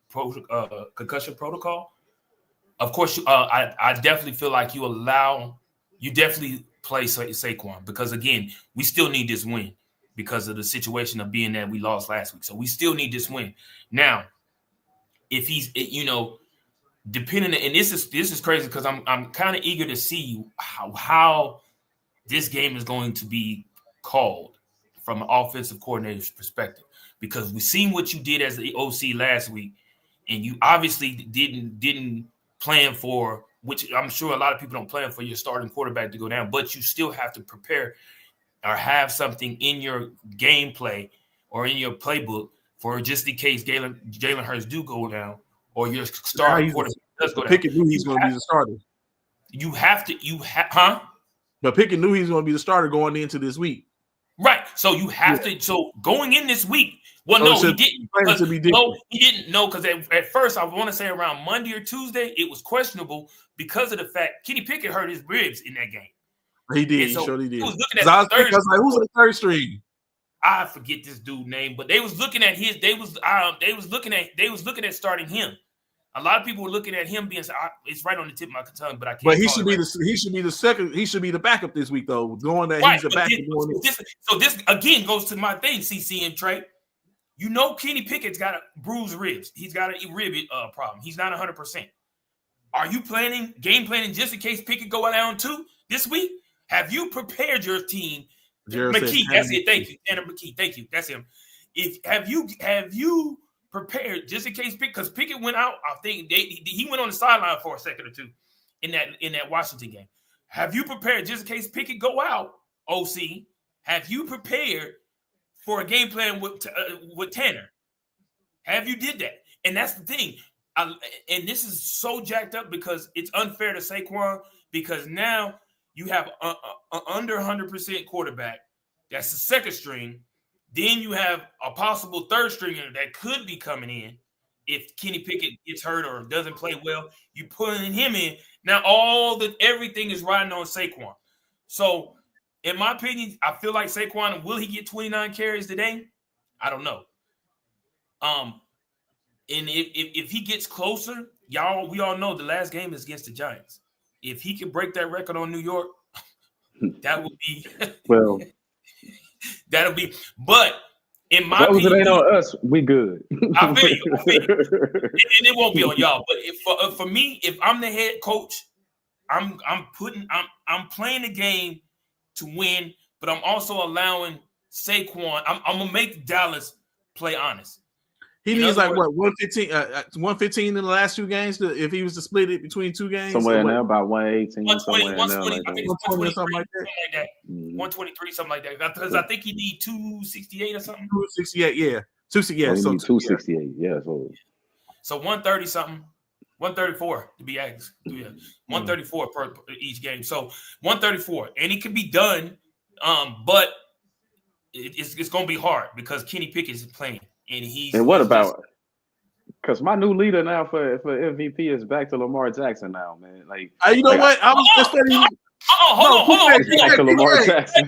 Speaker 2: concussion protocol, of course, I definitely feel like you definitely play Saquon, because again, we still need this win because of the situation of being that we lost last week. So we still need this win. Now, if he's, depending, and this is crazy because I'm kind of eager to see how this game is going to be called. from an offensive coordinator's perspective, because we seen what you did as the OC last week, and you obviously didn't plan for, which I'm sure a lot of people don't plan for, your starting quarterback to go down, but you still have to prepare or have something in your gameplay or in your playbook for just in case Jalen Hurts do go down or your starting quarterback does go down.
Speaker 1: Pickett knew he's going to be the starter. But Pickett knew he was going to be the starter going into this week.
Speaker 2: Right. So you have to. So going in this week, he didn't. No, he didn't know, because at first, I want to say around Monday or Tuesday, it was questionable because of the fact Kenny Pickett hurt his ribs in that game.
Speaker 1: He did. So he did.
Speaker 2: He was looking at
Speaker 1: I was like, who's the third string?
Speaker 2: I forget this dude's name, but they was looking at his. They was looking at starting him. A lot of people were looking at him being. It's right on the tip of my tongue, but I can't.
Speaker 1: But he should be the second. He should be the backup this week, though. Going that he's the backup.
Speaker 2: So this again goes to my thing, CC and Trey. You know, Kenny Pickett's got a bruised ribs. He's got a rib problem. He's not 100%. Are you game planning just in case Pickett go down too this week? Have you prepared your team? McKee, that's it. Thank you, Tanner McKee. Thank you. That's him. Have you prepared just in case because Pickett went out? I think he went on the sideline for a second or two in that Washington game. Have you prepared just in case Pickett go out? OC, have you prepared for a game plan with Tanner? Have you did that? And that's the thing. And this is so jacked up because it's unfair to Saquon, because now you have an under 100% quarterback. That's the second string. Then you have a possible third stringer that could be coming in if Kenny Pickett gets hurt or doesn't play well. You putting him in. Now everything is riding on Saquon. So in my opinion, I feel like Saquon, will he get 29 carries today? I don't know. And if he gets closer, we all know the last game is against the Giants. If he can break that record on New York, that would be
Speaker 3: well.
Speaker 2: That'll be. But in my opinion,
Speaker 3: it ain't on us, we good.
Speaker 2: I feel you. And it won't be on y'all. But for me, if I'm the head coach, I'm playing the game to win, but I'm also allowing Saquon. I'm gonna make Dallas play honest.
Speaker 1: He needs like what 115 in the last two games if he was to split it between two games.
Speaker 3: Somewhere in there, about 118,
Speaker 2: 120, something like that.
Speaker 3: 123,
Speaker 2: 123, something like that. Because I think he need 268 or something.
Speaker 1: 268, yeah. 268.
Speaker 3: So 268, yeah.
Speaker 2: So 130 something. 134 to be exact. Yeah. 134 per each game. So 134, and it can be done, but it's going to be hard because Kenny Pickett is playing. And
Speaker 3: what about? Because my new leader now for MVP is back to Lamar Jackson now, man. Like,
Speaker 1: you know what? I was just saying.
Speaker 2: Hold on.
Speaker 3: Back to Lamar Jackson.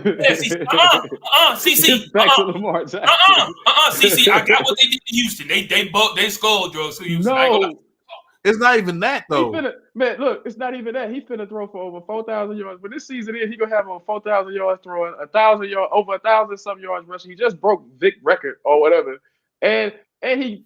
Speaker 2: CC.
Speaker 3: Back to Lamar Jackson.
Speaker 2: CC. I got what they did in Houston. They skull drugs to Houston.
Speaker 1: No, it's not even that though.
Speaker 3: Man, look, it's not even that. He's finna throw for over 4,000 yards. When this season is, he gonna have over 4,000 yards throwing, 1,000 yards, over 1,000 some yards rushing. He just broke Vic record or whatever. And he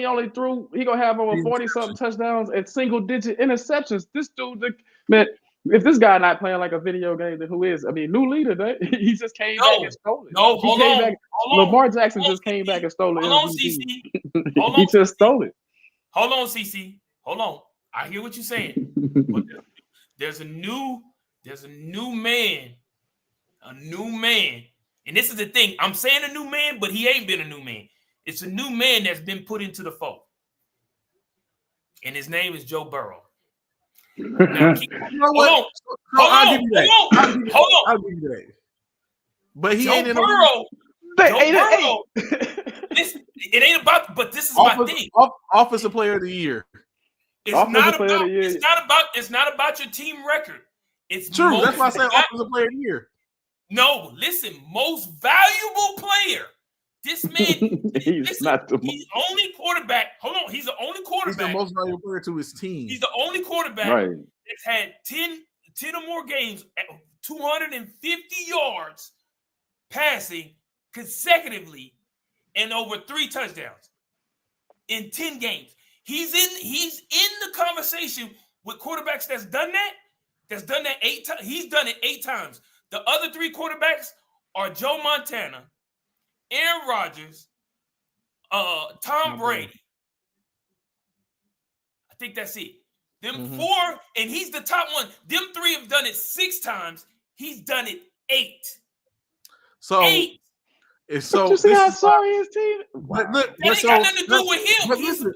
Speaker 3: only threw. He gonna have over 40-something touchdowns and single-digit interceptions. This dude, man, if this guy not playing like a video game, then who is? I mean, new leader. He just came back and stole it.
Speaker 2: No, hold on.
Speaker 3: Lamar Jackson just came back and stole it.
Speaker 2: Hold on, CC.
Speaker 3: He just stole it.
Speaker 2: Hold on, CC. Hold on. I hear what you're saying. But there's a new man. A new man. And this is the thing. I'm saying a new man, but he ain't been a new man. It's a new man that's been put into the fold. And his name is Joe Burrow. Now, hold on.
Speaker 1: I'll give you that. But he
Speaker 2: Joe
Speaker 1: ain't in
Speaker 2: Burrow.
Speaker 1: Joe
Speaker 2: Burrow. It ain't about, but this is my thing.
Speaker 1: Offensive player of the year.
Speaker 2: It's not about your team record. It's
Speaker 1: true. That's why I said offensive player of the year.
Speaker 2: No, listen, most valuable player. This man,
Speaker 3: he's
Speaker 2: only quarterback. Hold on, he's the only quarterback.
Speaker 1: He's the most valuable player to his team.
Speaker 2: He's the only quarterback that's had 10 or more games at 250 yards passing consecutively and over 3 touchdowns in 10 games. He's in the conversation with quarterbacks that's done that 8 times. He's done it 8 times. The other 3 quarterbacks are Joe Montana, Aaron Rodgers, Tom Brady. I think that's it. Them 4, and he's the top one. Them 3 have done it 6 times. He's done it 8.
Speaker 1: So
Speaker 2: 8.
Speaker 3: So you see how sorry his team.
Speaker 1: But look,
Speaker 2: that ain't got nothing to do with him.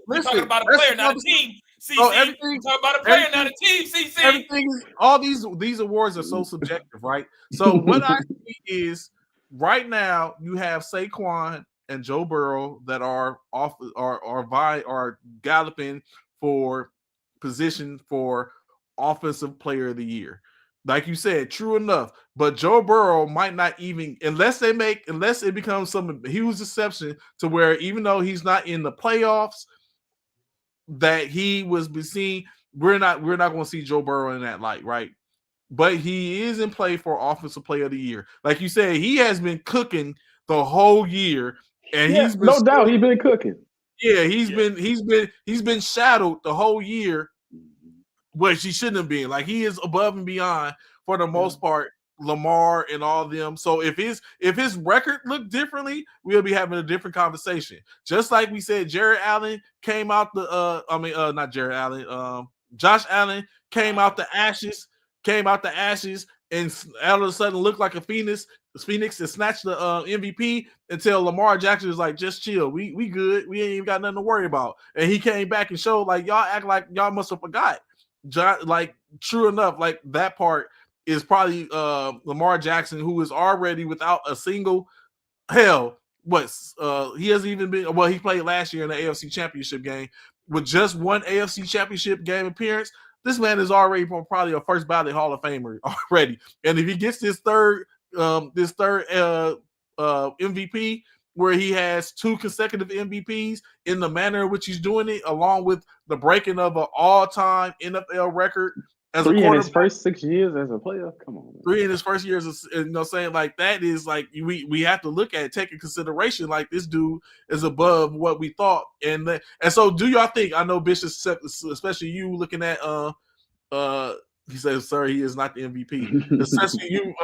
Speaker 2: We're talking about a player, not a team. CC.
Speaker 1: So
Speaker 2: we're talking about a player, not a team. CC.
Speaker 1: Everything is all these awards are so subjective, right? So what I see is right now you have Saquon and Joe Burrow that are galloping for position for offensive player of the year. Like you said, true enough. But Joe Burrow might not even, unless it becomes some huge deception to where even though he's not in the playoffs, that he was seen, we're not going to see Joe Burrow in that light, right? But he is in play for offensive player of the year. Like you said, he has been cooking the whole year, and he's been
Speaker 3: no doubt he's been cooking.
Speaker 1: Yeah, he's been shadowed the whole year, which he shouldn't have been. Like he is above and beyond for the most part, Lamar and all of them. So if his record looked differently, we'll be having a different conversation. Just like we said, Jared Allen came out not Jared Allen, Josh Allen came out the ashes, and all of a sudden looked like a phoenix and snatched the MVP until Lamar Jackson was like, just chill. We good. We ain't even got nothing to worry about. And he came back and showed like y'all act like y'all must have forgot. Like true enough, like that part is probably Lamar Jackson, who is already without a single he hasn't even been he played last year in the AFC Championship game with just one AFC Championship game appearance. This man is already probably a first ballot Hall of Famer already. And if he gets this third MVP, where he has 2 consecutive MVPs in the manner in which he's doing it, along with the breaking of an all-time NFL record as
Speaker 3: 3 in his first 6 years as a player. Come on, man.
Speaker 1: 3 in his first years, saying like that is like we have to look at take in consideration like this dude is above what we thought, and so do y'all think? I know Bishop, especially you looking at he says, "Sir, he is not the MVP." Especially you,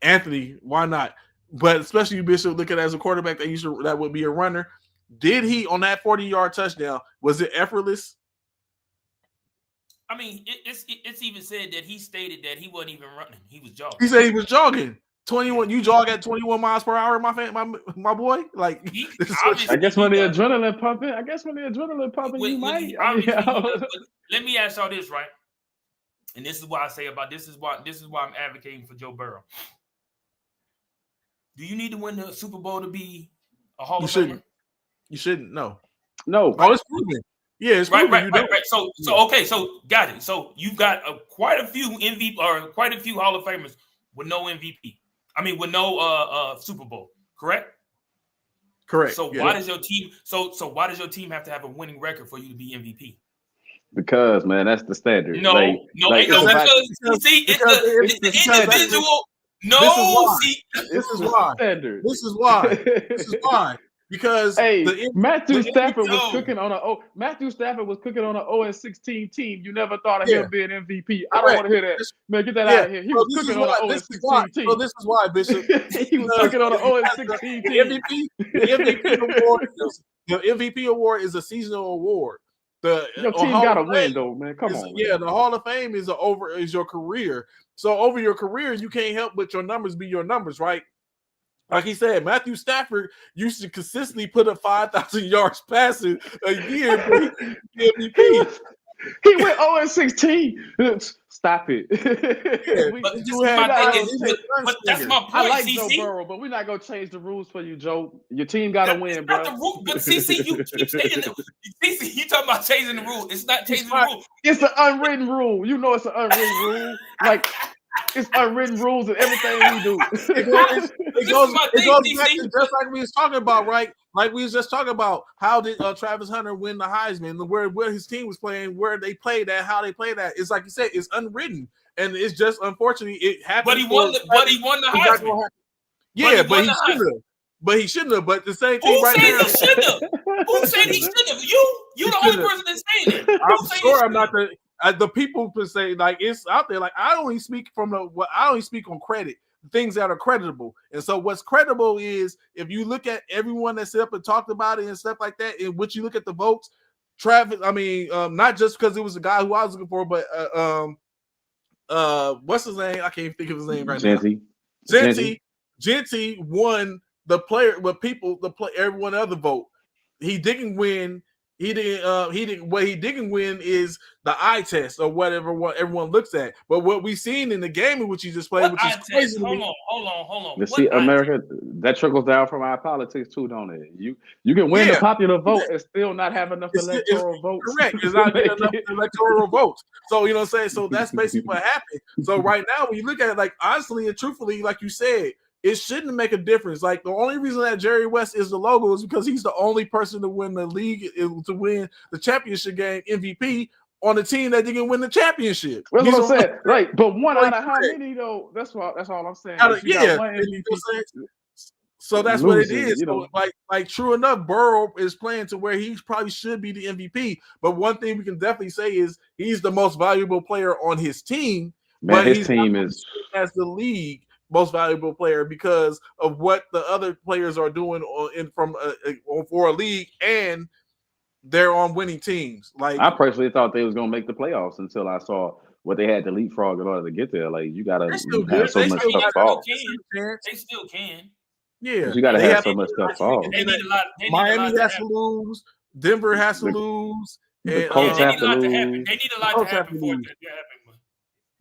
Speaker 1: Anthony. Why not? But especially you, Bishop, looking at as a quarterback that would be a runner. Did he on that 40-yard touchdown? Was it effortless?
Speaker 2: I mean, it's even said that he stated that he wasn't even running; he was jogging.
Speaker 1: He said he was jogging. 21. You jog at 21 miles per hour, my boy. Like,
Speaker 3: I guess when the adrenaline pumping, you might.
Speaker 2: Let me ask y'all this, right? And this is why I say this is why I'm advocating for Joe Burrow. Do you need to win the Super Bowl to be a Hall of Famer?
Speaker 1: You shouldn't. No.
Speaker 3: Oh,
Speaker 1: it's proven. Yeah, it's
Speaker 2: right.
Speaker 1: proven.
Speaker 2: Right. So okay. So got it. So you've got quite a few MVP or quite a few Hall of Famers with no MVP. I mean, with no Super Bowl. Correct. So why does your team? So why does your team have to have a winning record for you to be MVP?
Speaker 3: Because man, that's the standard.
Speaker 2: It's the individual.
Speaker 1: This is why. Because
Speaker 3: Matthew Stafford was cooking on an 0-16 team. You never thought of him being MVP. I don't want to hear that. Man, get that out of here. He was cooking on an 0-16 team.
Speaker 1: So this is why, Bishop.
Speaker 3: He was cooking on an 0-16 team.
Speaker 1: The MVP award is a seasonal award.
Speaker 3: Your team got to win, though, man. Come on.
Speaker 1: Yeah, the Hall of Fame is your career. So over your career, you can't help but your numbers be your numbers, right? Like he said, Matthew Stafford used to consistently put up 5,000 yards passing a year.
Speaker 3: He went 0-16. Stop it.
Speaker 2: But that's my point.
Speaker 3: I like Joe Burrow, but we're not gonna change the rules for you, Joe. Your team got to win, bro.
Speaker 2: But CC, you keep saying that. CC, you talking about changing the rule? It's not changing the rule.
Speaker 3: It's an unwritten rule. You know, it's an unwritten rule. Like. It's unwritten rules in everything we do.
Speaker 1: It goes back to just like we was talking about, right? Like we was just talking about how did Travis Hunter win the Heisman, where his team was playing, where they played at, how they played at. It's like you said, it's unwritten, and it's just unfortunately it happened.
Speaker 2: But he won the Heisman.
Speaker 1: Yeah, but he shouldn't have. But he shouldn't have. But the same thing
Speaker 2: Who
Speaker 1: right
Speaker 2: said
Speaker 1: now.
Speaker 2: He shouldn't have? Who said he shouldn't have? You the only person that's saying it.
Speaker 1: I'm sure I'm not the people per se, like it's out there. Like I only speak on credit. things that are creditable. And so what's credible is if you look at everyone that's up and talked about it and stuff like that, and what you look at the votes, Travis, not just because it was the guy who I was looking for, but what's his name? I can't think of his name right now. Genty won the player, but everyone other vote. He didn't win. What he didn't win is the eye test or whatever what everyone looks at. But what we've seen in the game in which he just played, which is crazy.
Speaker 2: Hold on.
Speaker 3: You see, America, that trickles down from our politics too, don't it? You can win the popular vote and still not have enough electoral votes.
Speaker 1: Correct. It's not enough electoral votes. So you know what I'm saying? So that's basically what happened. So right now, when you look at it, like honestly and truthfully, like you said, it shouldn't make a difference. Like the only reason that Jerry West is the logo is because he's the only person to win the league, to win the championship game MVP on the team that didn't win the championship.
Speaker 3: That's what I'm saying. Right, but one out of how many though? That's all I'm saying.
Speaker 1: So that's what it is. So like true enough, Burrow is playing to where he probably should be the MVP. But one thing we can definitely say is he's the most valuable player on his team.
Speaker 3: Man,
Speaker 1: but
Speaker 3: his team is
Speaker 1: as the league most valuable player because of what the other players are doing for a league, and they're on winning teams. Like
Speaker 3: I personally thought they was gonna make the playoffs until I saw what they had to leapfrog in order to get there. Like you gotta have so much stuff fall.
Speaker 2: They still can.
Speaker 1: Yeah,
Speaker 3: you gotta have so much stuff fall.
Speaker 1: Miami has to lose. Denver has to lose.
Speaker 3: The Colts have to lose.
Speaker 2: They need a lot to happen for it to happen.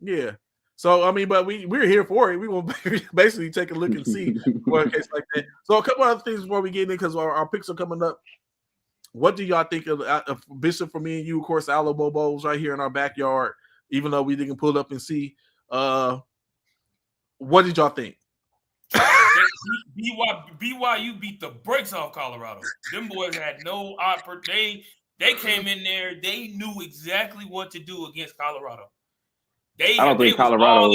Speaker 1: Yeah. So I mean, but we're here for it. We will basically take a look and see what a case like that. So a couple other things before we get in, because our picks are coming up. What do y'all think of Bishop? For me and you, of course, Alamo Bowls right here in our backyard. Even though we didn't pull it up and see, what did y'all think?
Speaker 2: BYU beat the brakes off Colorado. Them boys had no opportunity. They came in there. They knew exactly what to do against Colorado.
Speaker 3: I don't think Colorado.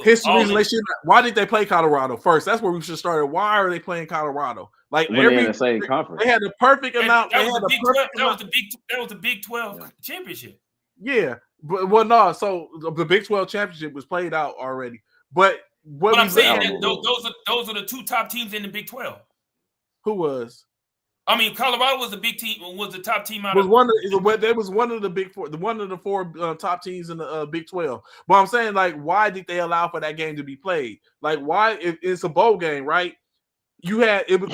Speaker 1: History. Why did they play Colorado first? That's where we should start. Why are they playing Colorado? Like
Speaker 3: when they're in the same conference,
Speaker 1: they had the perfect amount.
Speaker 2: That was the Big 12 championship.
Speaker 1: Yeah, but no. So the Big 12 championship was played out already. But what
Speaker 2: I'm saying, those are the two top teams in the Big 12.
Speaker 1: Who was?
Speaker 2: I mean, Colorado was the big team. Was the top team out
Speaker 1: of there was one of the big four, one of the four top teams in the Big 12. But I'm saying, like, why did they allow for that game to be played? Like, why? It's a bowl game, right? You had it was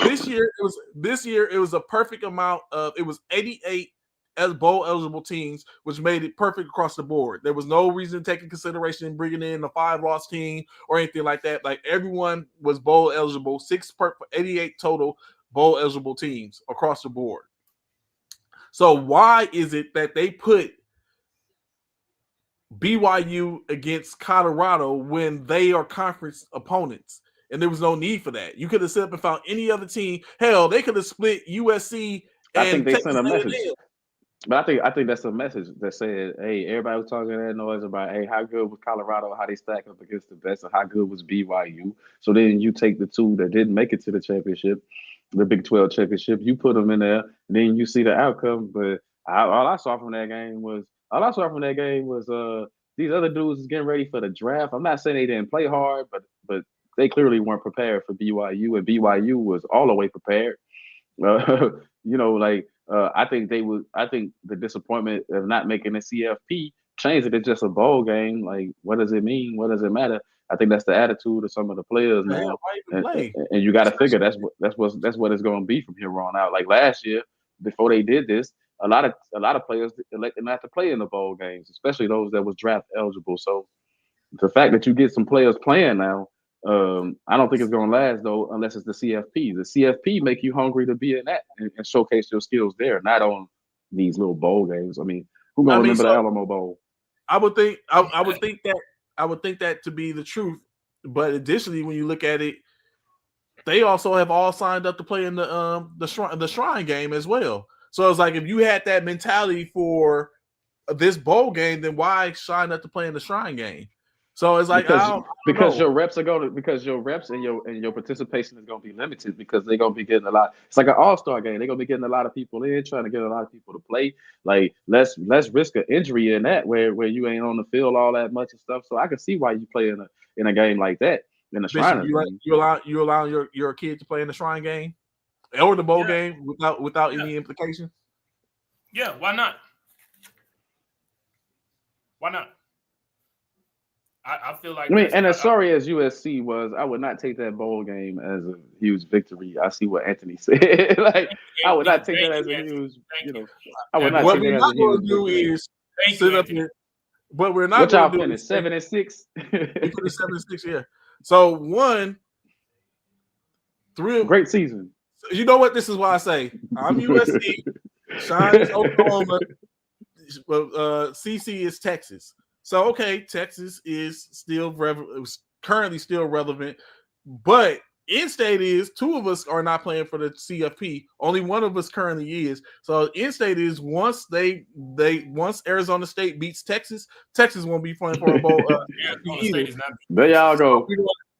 Speaker 1: this year. It was a perfect amount of. It was 88 as bowl eligible teams, which made it perfect across the board. There was no reason to take in consideration bringing in a 5-loss team or anything like that. Like everyone was bowl eligible. 88 total bowl eligible teams across the board. So why is it that they put BYU against Colorado when they are conference opponents? And there was no need for that. You could have set up and found any other team. Hell, they could have split USC.
Speaker 3: I think they sent a message. But I think that's a message that said, hey, everybody was talking that noise about, hey, how good was Colorado, how they stack up against the best, and how good was BYU. So then you take the two that didn't make it to the championship, the Big 12 championship, you put them in there, and then you see the outcome. But all I saw from that game was these other dudes is getting ready for the draft. I'm not saying they didn't play hard, but they clearly weren't prepared for BYU, and BYU was all the way prepared. I think the disappointment of not making the CFP changed it to just a bowl game. Like, what does it mean? What does it matter? I think that's the attitude of some of the players now, and you got to figure that's what it's going to be from here on out. Like last year, before they did this, a lot of players elected not to play in the bowl games, especially those that was draft eligible. So the fact that you get some players playing now, I don't think it's going to last though, unless it's the CFP. The CFP make you hungry to be in that and showcase your skills there, not on these little bowl games. I mean, who's going to remember the Alamo Bowl?
Speaker 1: I would think that to be the truth. But additionally, when you look at it, they also have all signed up to play in the Shrine game as well. So it's like if you had that mentality for this bowl game, then why sign up to play in the Shrine game? So it's like
Speaker 3: because your reps and your participation is going to be limited because they're going to be getting a lot. It's like an all-star game. They're going to be getting a lot of people in, trying to get a lot of people to play. Like let's risk an injury in that where you ain't on the field all that much and stuff. So I can see why you play in a game like that in the Shriners game.
Speaker 1: You allow your kid to play in the Shrine game or the bowl game without any implication?
Speaker 2: Yeah, why not? Why not? I feel like
Speaker 3: and as sorry as USC was, I would not take that bowl game as a huge victory. I see what Anthony said. Like I would not take that as a huge, I would not take that as a huge victory.
Speaker 1: Is sit up here. But we're not.
Speaker 3: What y'all finished 7-6?
Speaker 1: We finished 7-6, yeah. So 3
Speaker 3: great season.
Speaker 1: You know what? This is why I say I'm USC. Shine is Oklahoma. CC is Texas. So okay, Texas is still currently still relevant, but in-state is 2 of us are not playing for the CFP. Only one of us currently is. So in-state is once Arizona State beats Texas, Texas won't be playing for a bowl.
Speaker 2: Arizona State is not.
Speaker 3: There y'all go.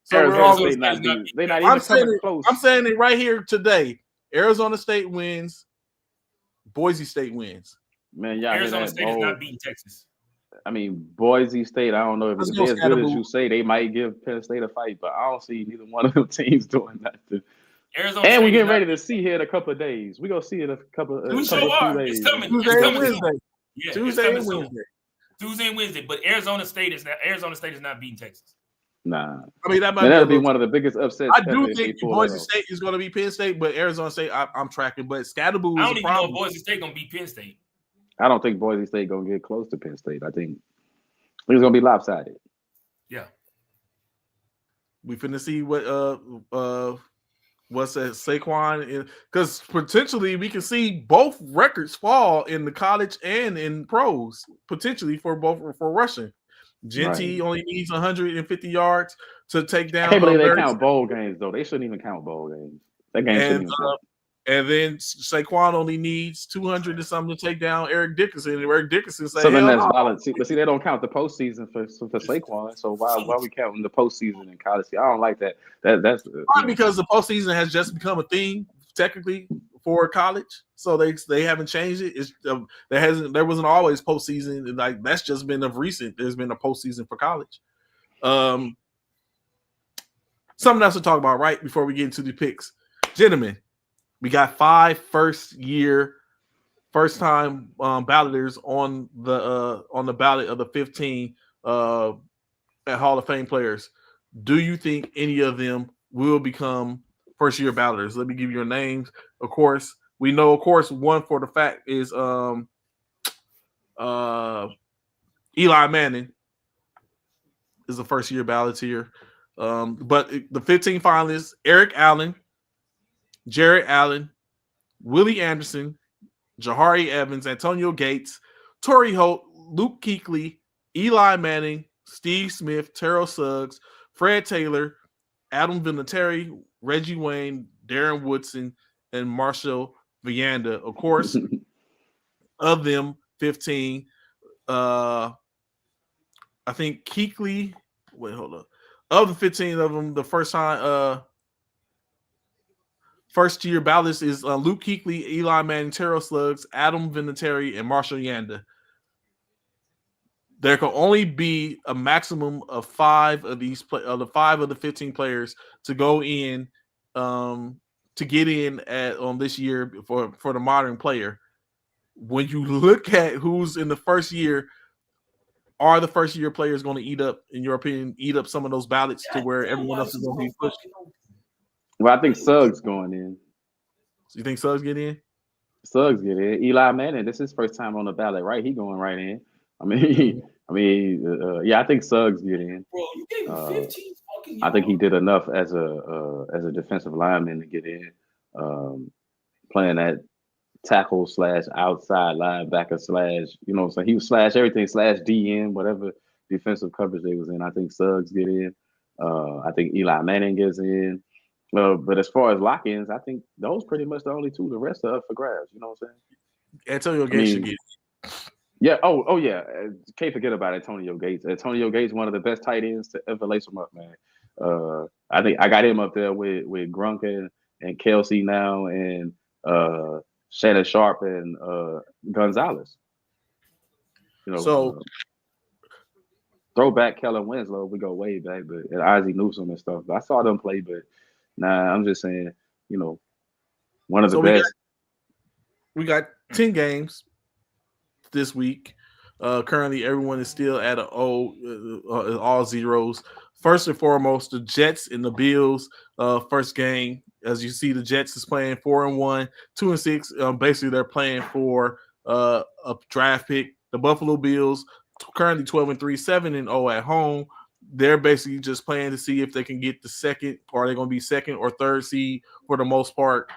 Speaker 1: So
Speaker 3: Arizona State not beating. They're not even coming close.
Speaker 1: I'm saying it right here today. Arizona State wins. Boise State wins.
Speaker 3: Man, y'all
Speaker 2: Arizona State is not beating Texas.
Speaker 3: I mean, Boise State, I don't know if it's as good as you say. They might give Penn State a fight, but I don't see neither one of them teams doing nothing.
Speaker 2: Arizona
Speaker 3: and we're getting ready to see here in a couple of days. We're going to see it in a couple of days.
Speaker 2: It's coming.
Speaker 1: Tuesday and Wednesday.
Speaker 2: Yeah,
Speaker 1: Tuesday and Wednesday.
Speaker 2: Tuesday and Wednesday. But Arizona State is not beating Texas.
Speaker 3: Nah.
Speaker 1: I mean,
Speaker 3: that'll be one of the biggest upsets.
Speaker 1: I do think Boise State is going to be Penn State, but Arizona State, I'm tracking. But Scatterboo is
Speaker 2: I don't even know if Boise State going to beat Penn State.
Speaker 3: I don't think Boise State going to get close to Penn State. I think it's going to be lopsided.
Speaker 2: Yeah.
Speaker 1: We finna see what's that Saquon, because potentially we can see both records fall in the college and in pros, potentially for rushing. Genty only needs 150 yards to take down.
Speaker 3: I can't believe they count bowl games though. They shouldn't even count bowl games. That game shouldn't even count.
Speaker 1: And then Saquon only needs 200 or something to take down Eric Dickerson. And Eric Dickerson said,
Speaker 3: "So then that's violent." But see, they don't count the postseason for Saquon. So why are we counting the postseason in college? See, I don't like that. That's
Speaker 1: because the postseason has just become a thing technically for college. So they haven't changed it. There wasn't always postseason. Like that's just been of recent. There's been a postseason for college. Something else to talk about right before we get into the picks, gentlemen. We got 5 first-time balloters on the ballot of the 15 Hall of Fame players. Do you think any of them will become first-year balloters? Let me give you your names. Of course, we know. Of course, one for the fact is Eli Manning is a first-year balloteer. But the 15 finalists: Eric Allen, Jared Allen, Willie Anderson, Jahari Evans, Antonio Gates, Torrey Holt, Luke Kuechly, Eli Manning, Steve Smith, Terrell Suggs, Fred Taylor, Adam Vinatieri, Reggie Wayne, Darren Woodson, and Marshall Vianda. Of course, of them 15, I think Kuechly. Wait, hold up. Of the 15 of them, the first-year ballots is Luke Kuechly, Eli Manning, Terrell Suggs, Adam Vinatieri, and Marshall Yanda. There can only be a maximum of 5 of these the 5 of the 15 players to go in to get in on this year for the modern player. When you look at who's in the first year, are the first-year players going to eat up some of those ballots to where everyone else is going to be pushed?
Speaker 3: Well, I think Suggs going in.
Speaker 1: So you think Suggs get in?
Speaker 3: Suggs get in. Eli Manning, this is his first time on the ballot, right? He going right in. Yeah, I think Suggs get in.
Speaker 2: Bro, you gave him 15 fucking yards.
Speaker 3: I think he did enough as a defensive lineman to get in, playing that tackle / outside linebacker / you know what I'm saying? He was / everything / DN, whatever defensive coverage they was in. I think Suggs get in. I think Eli Manning gets in. But as far as lock-ins, I think those pretty much the only 2. The rest are up for grabs. You know what I'm saying?
Speaker 1: Antonio Gates should get in.
Speaker 3: Yeah. Oh yeah. Can't forget about Antonio Gates. Antonio Gates, one of the best tight ends to ever lace him up, man. I think I got him up there with Gronk and Kelsey now and Shannon Sharp and Gonzalez. You know,
Speaker 1: So
Speaker 3: throwback Kellen Winslow, we go way back, but and Ozzie Newsome and stuff. I saw them play, but nah, I'm just saying, you know, one of the best.
Speaker 1: We got 10 games this week. Currently, everyone is still at all zeros. First and foremost, the Jets and the Bills. First game, as you see, the Jets is playing 4-1, 2-6. Basically, they're playing for a draft pick. The Buffalo Bills currently 12-3, 7-0 at home. They're basically just playing to see if they can get the second, or are they going to be second or third seed for the most part.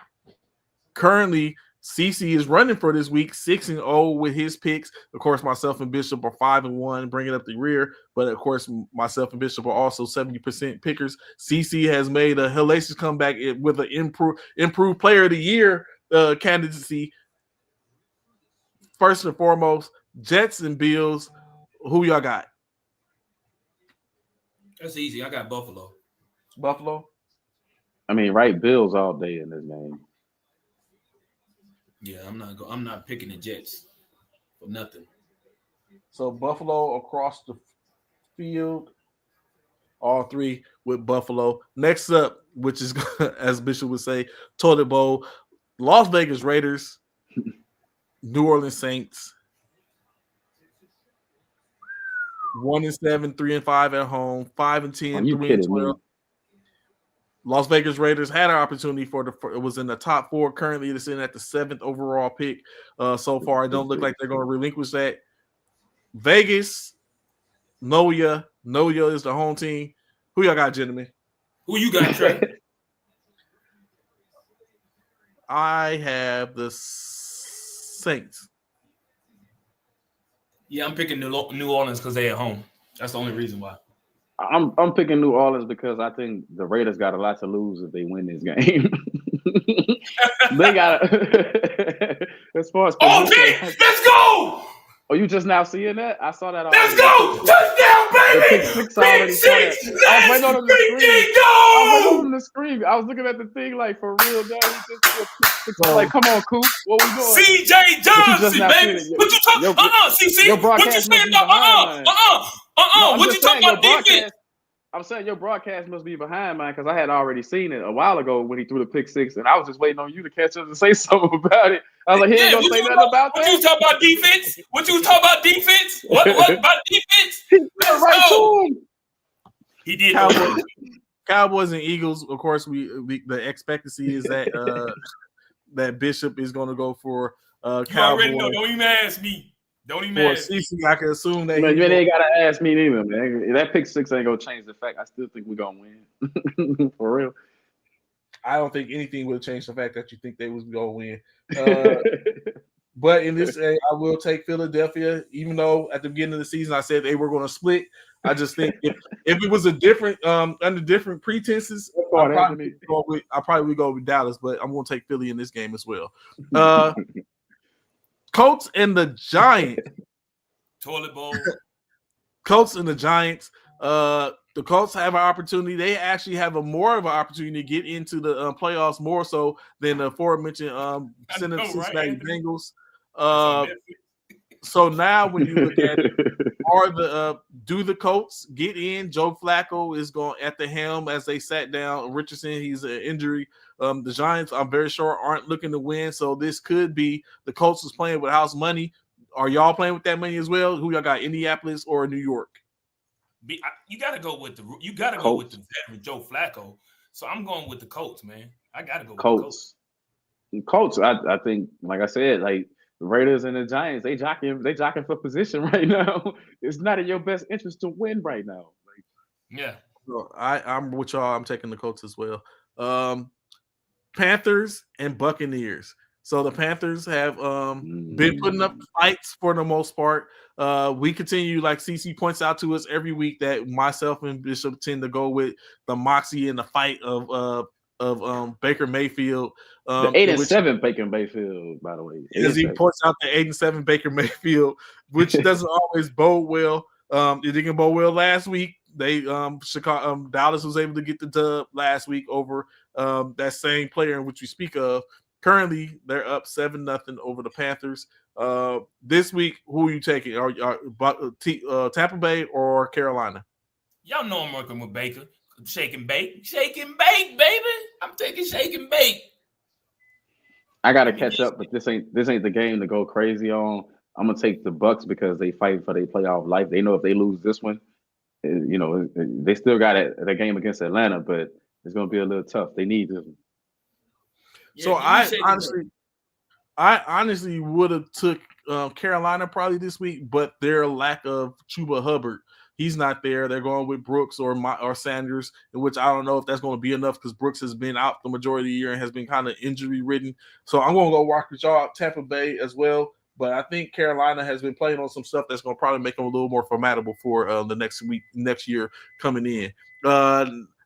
Speaker 1: Currently, CC is running for this week 6-0 with his picks. Of course, myself and Bishop are 5-1, bringing up the rear. But of course, myself and Bishop are also 70% pickers. CC has made a hellacious comeback with an improved player of the year candidacy. First and foremost, Jets and Bills. Who y'all got?
Speaker 2: That's easy. I got Buffalo.
Speaker 1: Buffalo.
Speaker 3: I mean, right? Bills all day in this game.
Speaker 2: Yeah, I'm not picking the Jets for nothing.
Speaker 1: So Buffalo across the field, all three with Buffalo. Next up, which is, as Bishop would say, toilet bowl, Las Vegas Raiders, New Orleans Saints. 1-7, 3-5 at home, 5-10, 3-12. Las Vegas Raiders had an opportunity it was in the top 4. Currently, it's in at the 7th overall pick. So far, it don't look like they're going to relinquish that. Vegas, Noya is the home team. Who y'all got, gentlemen?
Speaker 2: Who you got, Trey?
Speaker 1: I have the Saints.
Speaker 2: Yeah, I'm picking New Orleans because they're at home. That's the only reason why.
Speaker 3: I'm picking New Orleans because I think the Raiders got a lot to lose if they win this game. They got as far as
Speaker 2: let's go.
Speaker 3: Oh, you just now seeing that? I saw that already.
Speaker 2: Let's go! Touchdown, baby!
Speaker 3: Pick six! I was waiting on him to scream. I was looking at the thing like, for real, though. Like, come on, Coop. What we doing?
Speaker 2: CJ Johnson, baby. What you talking about? CC. What you saying about what you talking about defense?
Speaker 3: I'm saying your broadcast must be behind mine because I had already seen it a while ago when he threw the pick six, and I was just waiting on you to catch up and say something about it. I was like, he ain't gonna say nothing about that.
Speaker 2: What you talking about defense? What you talking about defense? What about defense?
Speaker 3: Let's go.
Speaker 2: He did.
Speaker 1: Cowboys and Eagles. Of course, the expectancy is that that Bishop is going to go for Cowboys.
Speaker 2: You already know. Don't even ask me. Don't even ask me.
Speaker 1: I can assume that.
Speaker 3: Man, you ain't got to ask me neither, man. That pick six ain't gonna change the fact. I still think we're gonna win. For real.
Speaker 1: I don't think anything will change the fact that you think they was going to win. But in this, I will take Philadelphia, even though at the beginning of the season I said they were going to split. I just think if it was a different, under different pretenses, I probably would go with Dallas. But I'm going to take Philly in this game as well. Colts and the Giants.
Speaker 2: Toilet bowl.
Speaker 1: Colts and the Giants. The Colts have an opportunity. They actually have more of an opportunity to get into the playoffs more so than the aforementioned Cincinnati Bengals. So now when you look at it, do the Colts get in? Joe Flacco is going at the helm as they sat down. Richardson, he's an injury. The Giants, I'm very sure, aren't looking to win. So this could be the Colts is playing with house money. Are y'all playing with that money as well? Who y'all got, Indianapolis or New York?
Speaker 2: You got to go with the veteran Joe Flacco. So I'm going with the Colts, man. I got to go with the
Speaker 3: Colts. I think, like I said, like the Raiders and the Giants, they jockeying for position right now. It's not in your best interest to win right now.
Speaker 2: Yeah.
Speaker 1: So I'm with y'all. I'm taking the Colts as well. Panthers and Buccaneers. So the Panthers have been putting up fights for the most part. We continue, like CC points out to us every week, that myself and Bishop tend to go with the moxie and the fight of of Baker Mayfield.
Speaker 3: The 8-7 Baker Mayfield, by the way.
Speaker 1: As he points out the 8-7 Baker Mayfield, which doesn't always bode well. It didn't bode well last week. They Chicago Dallas was able to get the dub last week over that same player in which we speak of. Currently, they're up 7-0 over the Panthers. This week, who are you taking? Are Tampa Bay or Carolina?
Speaker 2: Y'all know I'm working with Baker. Shake and bake, baby. I'm taking shake and bake.
Speaker 3: I gotta catch up, but this ain't the game to go crazy on. I'm gonna take the Bucks because they fight for their playoff life. They know if they lose this one, they still got the game against Atlanta, but it's gonna be a little tough. They need this one.
Speaker 1: So I honestly would have took Carolina probably this week, but their lack of Chuba Hubbard, he's not there. They're going with Brooks or Sanders, in which I don't know if that's going to be enough because Brooks has been out the majority of the year and has been kind of injury ridden. So I'm going to go walk with y'all Tampa Bay as well. But I think Carolina has been playing on some stuff that's going to probably make them a little more formidable for the next year coming in.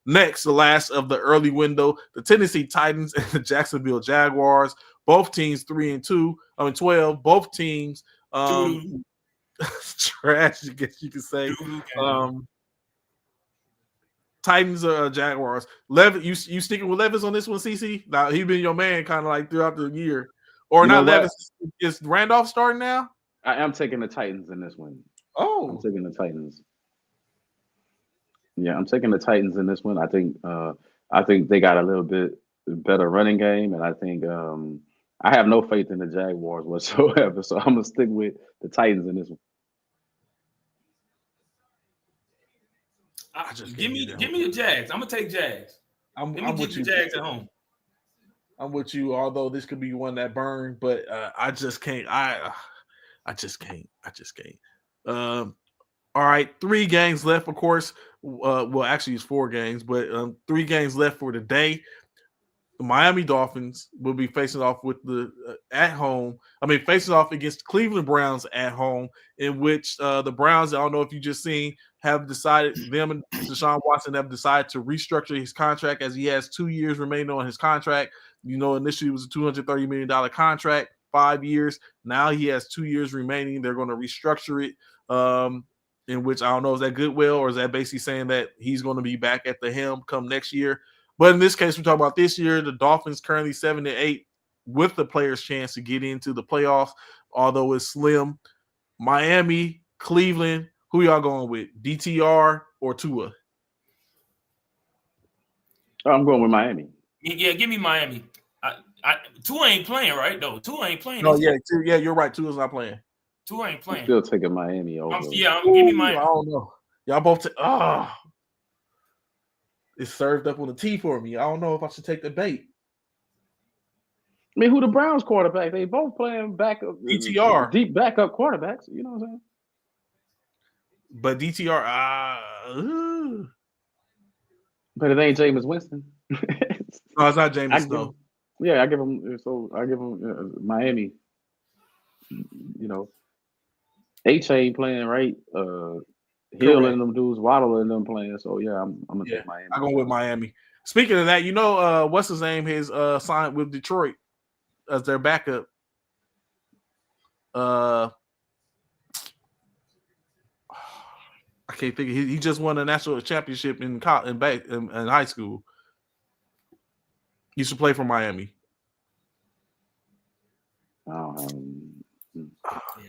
Speaker 1: Next, the last of the early window, the Tennessee Titans and the Jacksonville Jaguars. Both teams 3-2. 12. Both teams trash, I guess you could say. Titans or Jaguars. Levis, you sticking with Levis on this one, CC? Now he's been your man kind of like throughout the year. Or not Levis. Is Randolph starting now?
Speaker 3: I am taking the Titans in this one.
Speaker 1: Oh.
Speaker 3: I'm taking the Titans. Yeah, I'm taking the Titans in this one. I think they got a little bit better running game, and I think I have no faith in the Jaguars whatsoever. So I'm gonna stick with the Titans in this one.
Speaker 2: Give me the Jags. I'm gonna take Jags.
Speaker 1: I'm
Speaker 2: with you. Jags at home.
Speaker 1: I'm with you. Although this could be one that burned, but I just can't. I just can't. All right, 3 games left, of course. Well, actually, it's 4 games, but 3 games left for the day. The Miami Dolphins will be facing off with facing off against Cleveland Browns at home, in which the Browns, I don't know if you just seen, have decided, them and Deshaun Watson have decided to restructure his contract as he has 2 years remaining on his contract. Initially it was a $230 million contract, 5 years. Now he has 2 years remaining. They're going to restructure it. In which I don't know, is that goodwill or is that basically saying that he's going to be back at the helm come next year? But in this case, we're talking about this year. The Dolphins currently 7-8 with the players' chance to get into the playoffs, although it's slim. Miami, Cleveland, who y'all going with? DTR or Tua?
Speaker 3: I'm going with Miami.
Speaker 2: Yeah, give me Miami. Tua ain't playing, right? No, Tua ain't playing.
Speaker 1: No, yeah, you're right. Tua's not playing.
Speaker 2: Tua ain't playing.
Speaker 3: I'm still taking Miami over.
Speaker 2: Give me Miami.
Speaker 1: I don't know. Y'all both it's served up on the tee for me. I don't know if I should take the bait.
Speaker 3: I mean, who the Browns quarterback? They both playing backup.
Speaker 1: DTR.
Speaker 3: Deep backup quarterbacks. You know what I'm saying?
Speaker 1: But DTR,
Speaker 3: but it ain't Jameis Winston.
Speaker 1: No, it's not Jameis, though.
Speaker 3: I give him Miami. A-Chain playing, right? Hill and them dudes, Waddle and them playing. So yeah, I'm gonna take Miami.
Speaker 1: I'm going with Miami. Speaking of that, what's his name? His signed with Detroit as their backup. I can't think. He just won a national championship in high school. He used to play for Miami.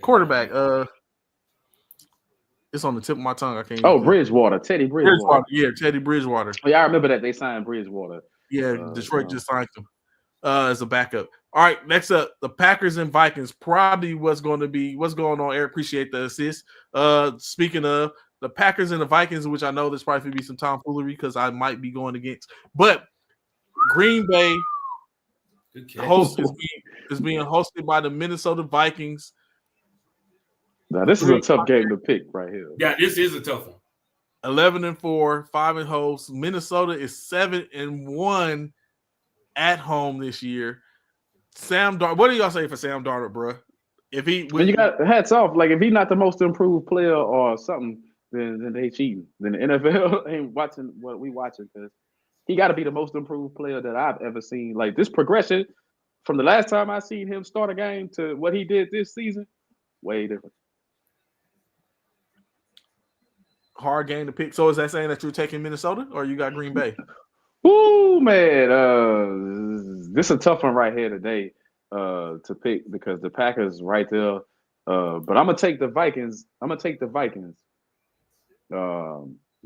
Speaker 1: Quarterback. It's on the tip of my tongue. I can't.
Speaker 3: Oh, Bridgewater. Teddy Bridgewater.
Speaker 1: Yeah, Teddy Bridgewater.
Speaker 3: Oh, yeah, I remember that they signed Bridgewater.
Speaker 1: Yeah, Detroit just signed him as a backup. All right, next up, the Packers and Vikings. Probably what's going on, Eric? Appreciate the assist. Speaking of the Packers and the Vikings, which I know there's probably going to be some tomfoolery because I might be going against. But Green Bay is being hosted by the Minnesota Vikings.
Speaker 3: Now, this is a tough game to pick right here.
Speaker 2: Yeah, this is a tough one.
Speaker 1: 11-4, 5-host. Minnesota is 7-1 at home this year. Sam Darnold. What do y'all say for Sam Darnold, bro? When
Speaker 3: you got hats off, like if he's not the most improved player or something, then they cheating. Then the NFL ain't watching what we watching because he got to be the most improved player that I've ever seen. Like this progression from the last time I seen him start a game to what he did this season, way different.
Speaker 1: Hard game to pick. So is that saying that you're taking Minnesota or you got Green Bay?
Speaker 3: Ooh, man. This is a tough one right here today to pick because the Packers right there. But I'm gonna take the Vikings.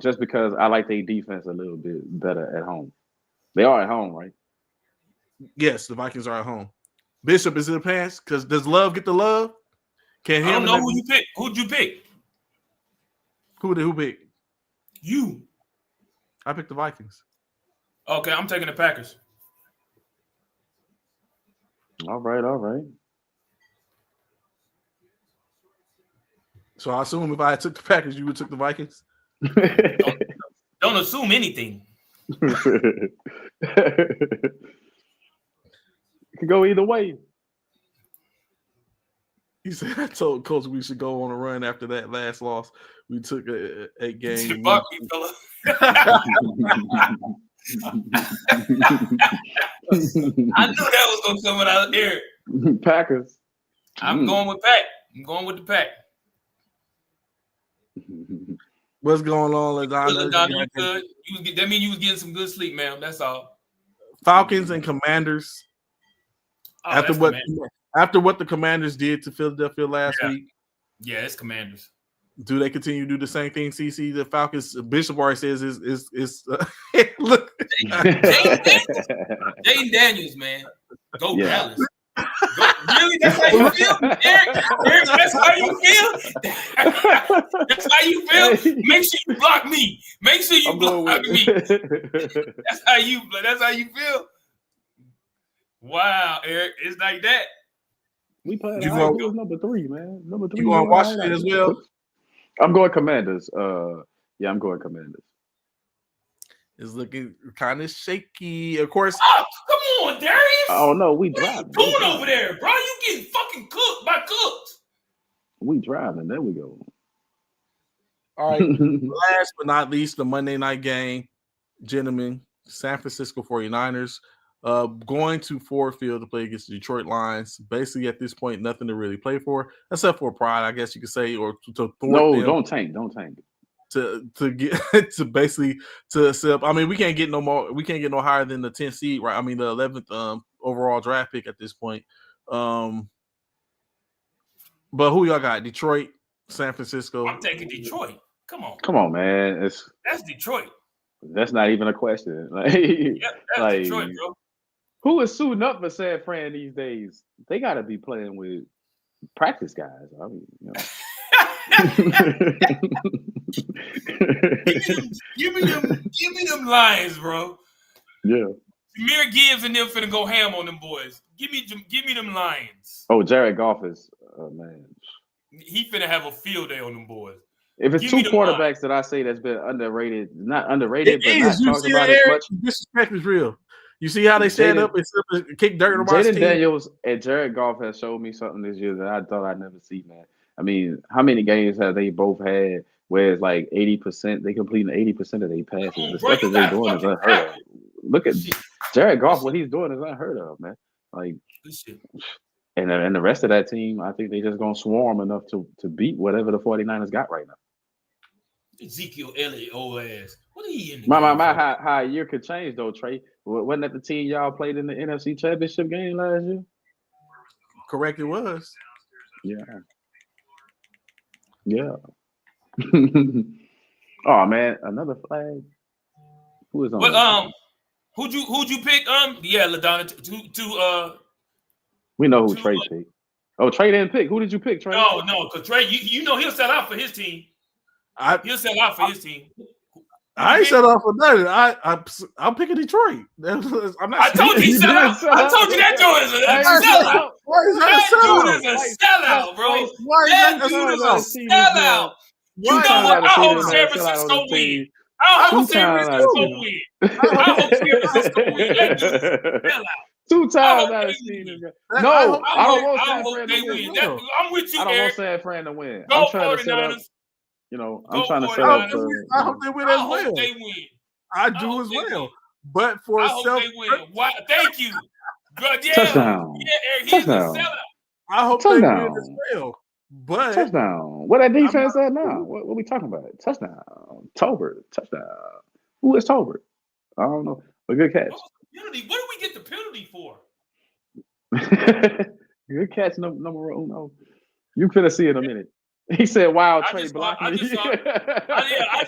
Speaker 3: Just because I like their defense a little bit better at home. They are at home, right?
Speaker 1: Yes, the Vikings are at home. Bishop, is it a pass? Because does Love get the love?
Speaker 2: I don't know who you pick. Who'd you pick?
Speaker 1: Who picked?
Speaker 2: You.
Speaker 1: I picked the Vikings.
Speaker 2: Okay, I'm taking the Packers.
Speaker 3: All right.
Speaker 1: So I assume if I took the Packers, you would took the Vikings?
Speaker 2: Don't assume anything.
Speaker 3: It could go either way.
Speaker 1: He said, I told Coach we should go on a run after that last loss. We took a game.
Speaker 2: Fuck me, fella. I knew that was going to come out there.
Speaker 3: Packers.
Speaker 2: I'm going with Pack. I'm going with the Pack.
Speaker 1: What's going on, LaDonna?
Speaker 2: You good. That means you was getting some good sleep, man. That's all.
Speaker 1: Falcons and Commanders. After what the Commanders did to Philadelphia last week.
Speaker 2: Yeah, it's Commanders.
Speaker 1: Do they continue to do the same thing, CC? The Falcons, Bishop already says is look.
Speaker 2: Jaden Daniels, man. Go Dallas. Really? That's how you feel? Eric, that's how you feel? That's how you feel? Make sure you block me. Make sure you block me. That's how you feel? Wow, Eric. It's like that.
Speaker 3: We played number 3, man. Number 3.
Speaker 1: You want Washington as well?
Speaker 3: I'm going Commanders. Yeah, I'm going Commanders.
Speaker 1: It's looking kind of shaky. Of course.
Speaker 2: Oh, come on, Darius.
Speaker 3: Oh no, we driving.
Speaker 2: What are you doing over there, bro? You getting fucking cooked by Cooks.
Speaker 3: We driving. There we go.
Speaker 1: All right. Last but not least, the Monday night game, gentlemen. San Francisco 49ers going to Ford Field to play against the Detroit Lions. Basically, at this point, nothing to really play for, except for pride, I guess you could say, or to thwart them.
Speaker 3: Don't tank.
Speaker 1: To get to basically to accept. I mean, we can't get no more. We can't get no higher than the 10th seed, right? I mean, the 11th overall draft pick at this point. But who y'all got? Detroit, San Francisco.
Speaker 2: I'm taking Detroit. Come on,
Speaker 3: man.
Speaker 2: That's Detroit.
Speaker 3: That's not even a question.
Speaker 2: That's Detroit, bro.
Speaker 3: Who is suiting up for San Fran these days? They got to be playing with practice guys. I mean, you know.
Speaker 2: give me them Lions, bro.
Speaker 3: Yeah.
Speaker 2: Jameer Gibbs and them finna go ham on them boys. Give me them Lions.
Speaker 3: Oh, Jared Goff is man.
Speaker 2: He finna have a field day on them boys.
Speaker 3: If it's two quarterbacks that I say that's been underrated, not underrated, but not talked about as much.
Speaker 1: Disrespect is real. You see how they stand up and kick dirt on
Speaker 3: Jaden Daniels and Jared Goff has showed me something this year that I thought I'd never see, man. I mean, how many games have they both had where it's like 80%? They completing 80% of their passes. The stuff that they're doing is unheard of. Look at Jared Goff. What he's doing is unheard of, man. Like, and the rest of that team, I think they just gonna swarm enough to beat whatever the 49ers got right now.
Speaker 2: Ezekiel Elliott, old ass. What are he in?
Speaker 3: How a year could change though, Trey. Wasn't that the team y'all played in the NFC Championship game last year?
Speaker 1: Correct, it was.
Speaker 3: Yeah. Oh man, another flag. Who is on?
Speaker 2: Well, who'd you pick? Yeah, LaDonna.
Speaker 3: We know who Trey picked. Oh, Trey didn't pick. Who did you pick, Trey?
Speaker 2: No, because Trey, you know he'll sell out for his team. He'll sell out for his team.
Speaker 1: I ain't set off for nothing. I'm picking Detroit. I'm not.
Speaker 2: I told you I told you that dude is a sellout. That dude is a sellout, bro. That dude is a sellout. You know what? I hope San Francisco win. I hope San Francisco win. That dude is a sellout.
Speaker 3: 2 times I've seen this guy. No, I don't want San Fran to win.
Speaker 2: I'm with you,
Speaker 3: I don't want San Fran to win. I'm trying to set up. I'm trying to set up.
Speaker 1: I hope they win as well.
Speaker 2: I hope they win.
Speaker 1: I do as well. But for
Speaker 2: I hope they win. Wow, thank you. Good, yeah.
Speaker 3: Touchdown.
Speaker 2: Yeah, Eric, he's
Speaker 3: Touchdown.
Speaker 2: a sellout.
Speaker 1: I hope they win as well. But
Speaker 3: touchdown. What that defense at now? What we talking about? Touchdown. Tolbert. Touchdown. Who is Tolbert? I don't know. A good catch.
Speaker 2: What do we get the penalty for?
Speaker 3: Good catch, number uno. You finna see in a minute. He said, "Wow, Trey blocking me."
Speaker 2: I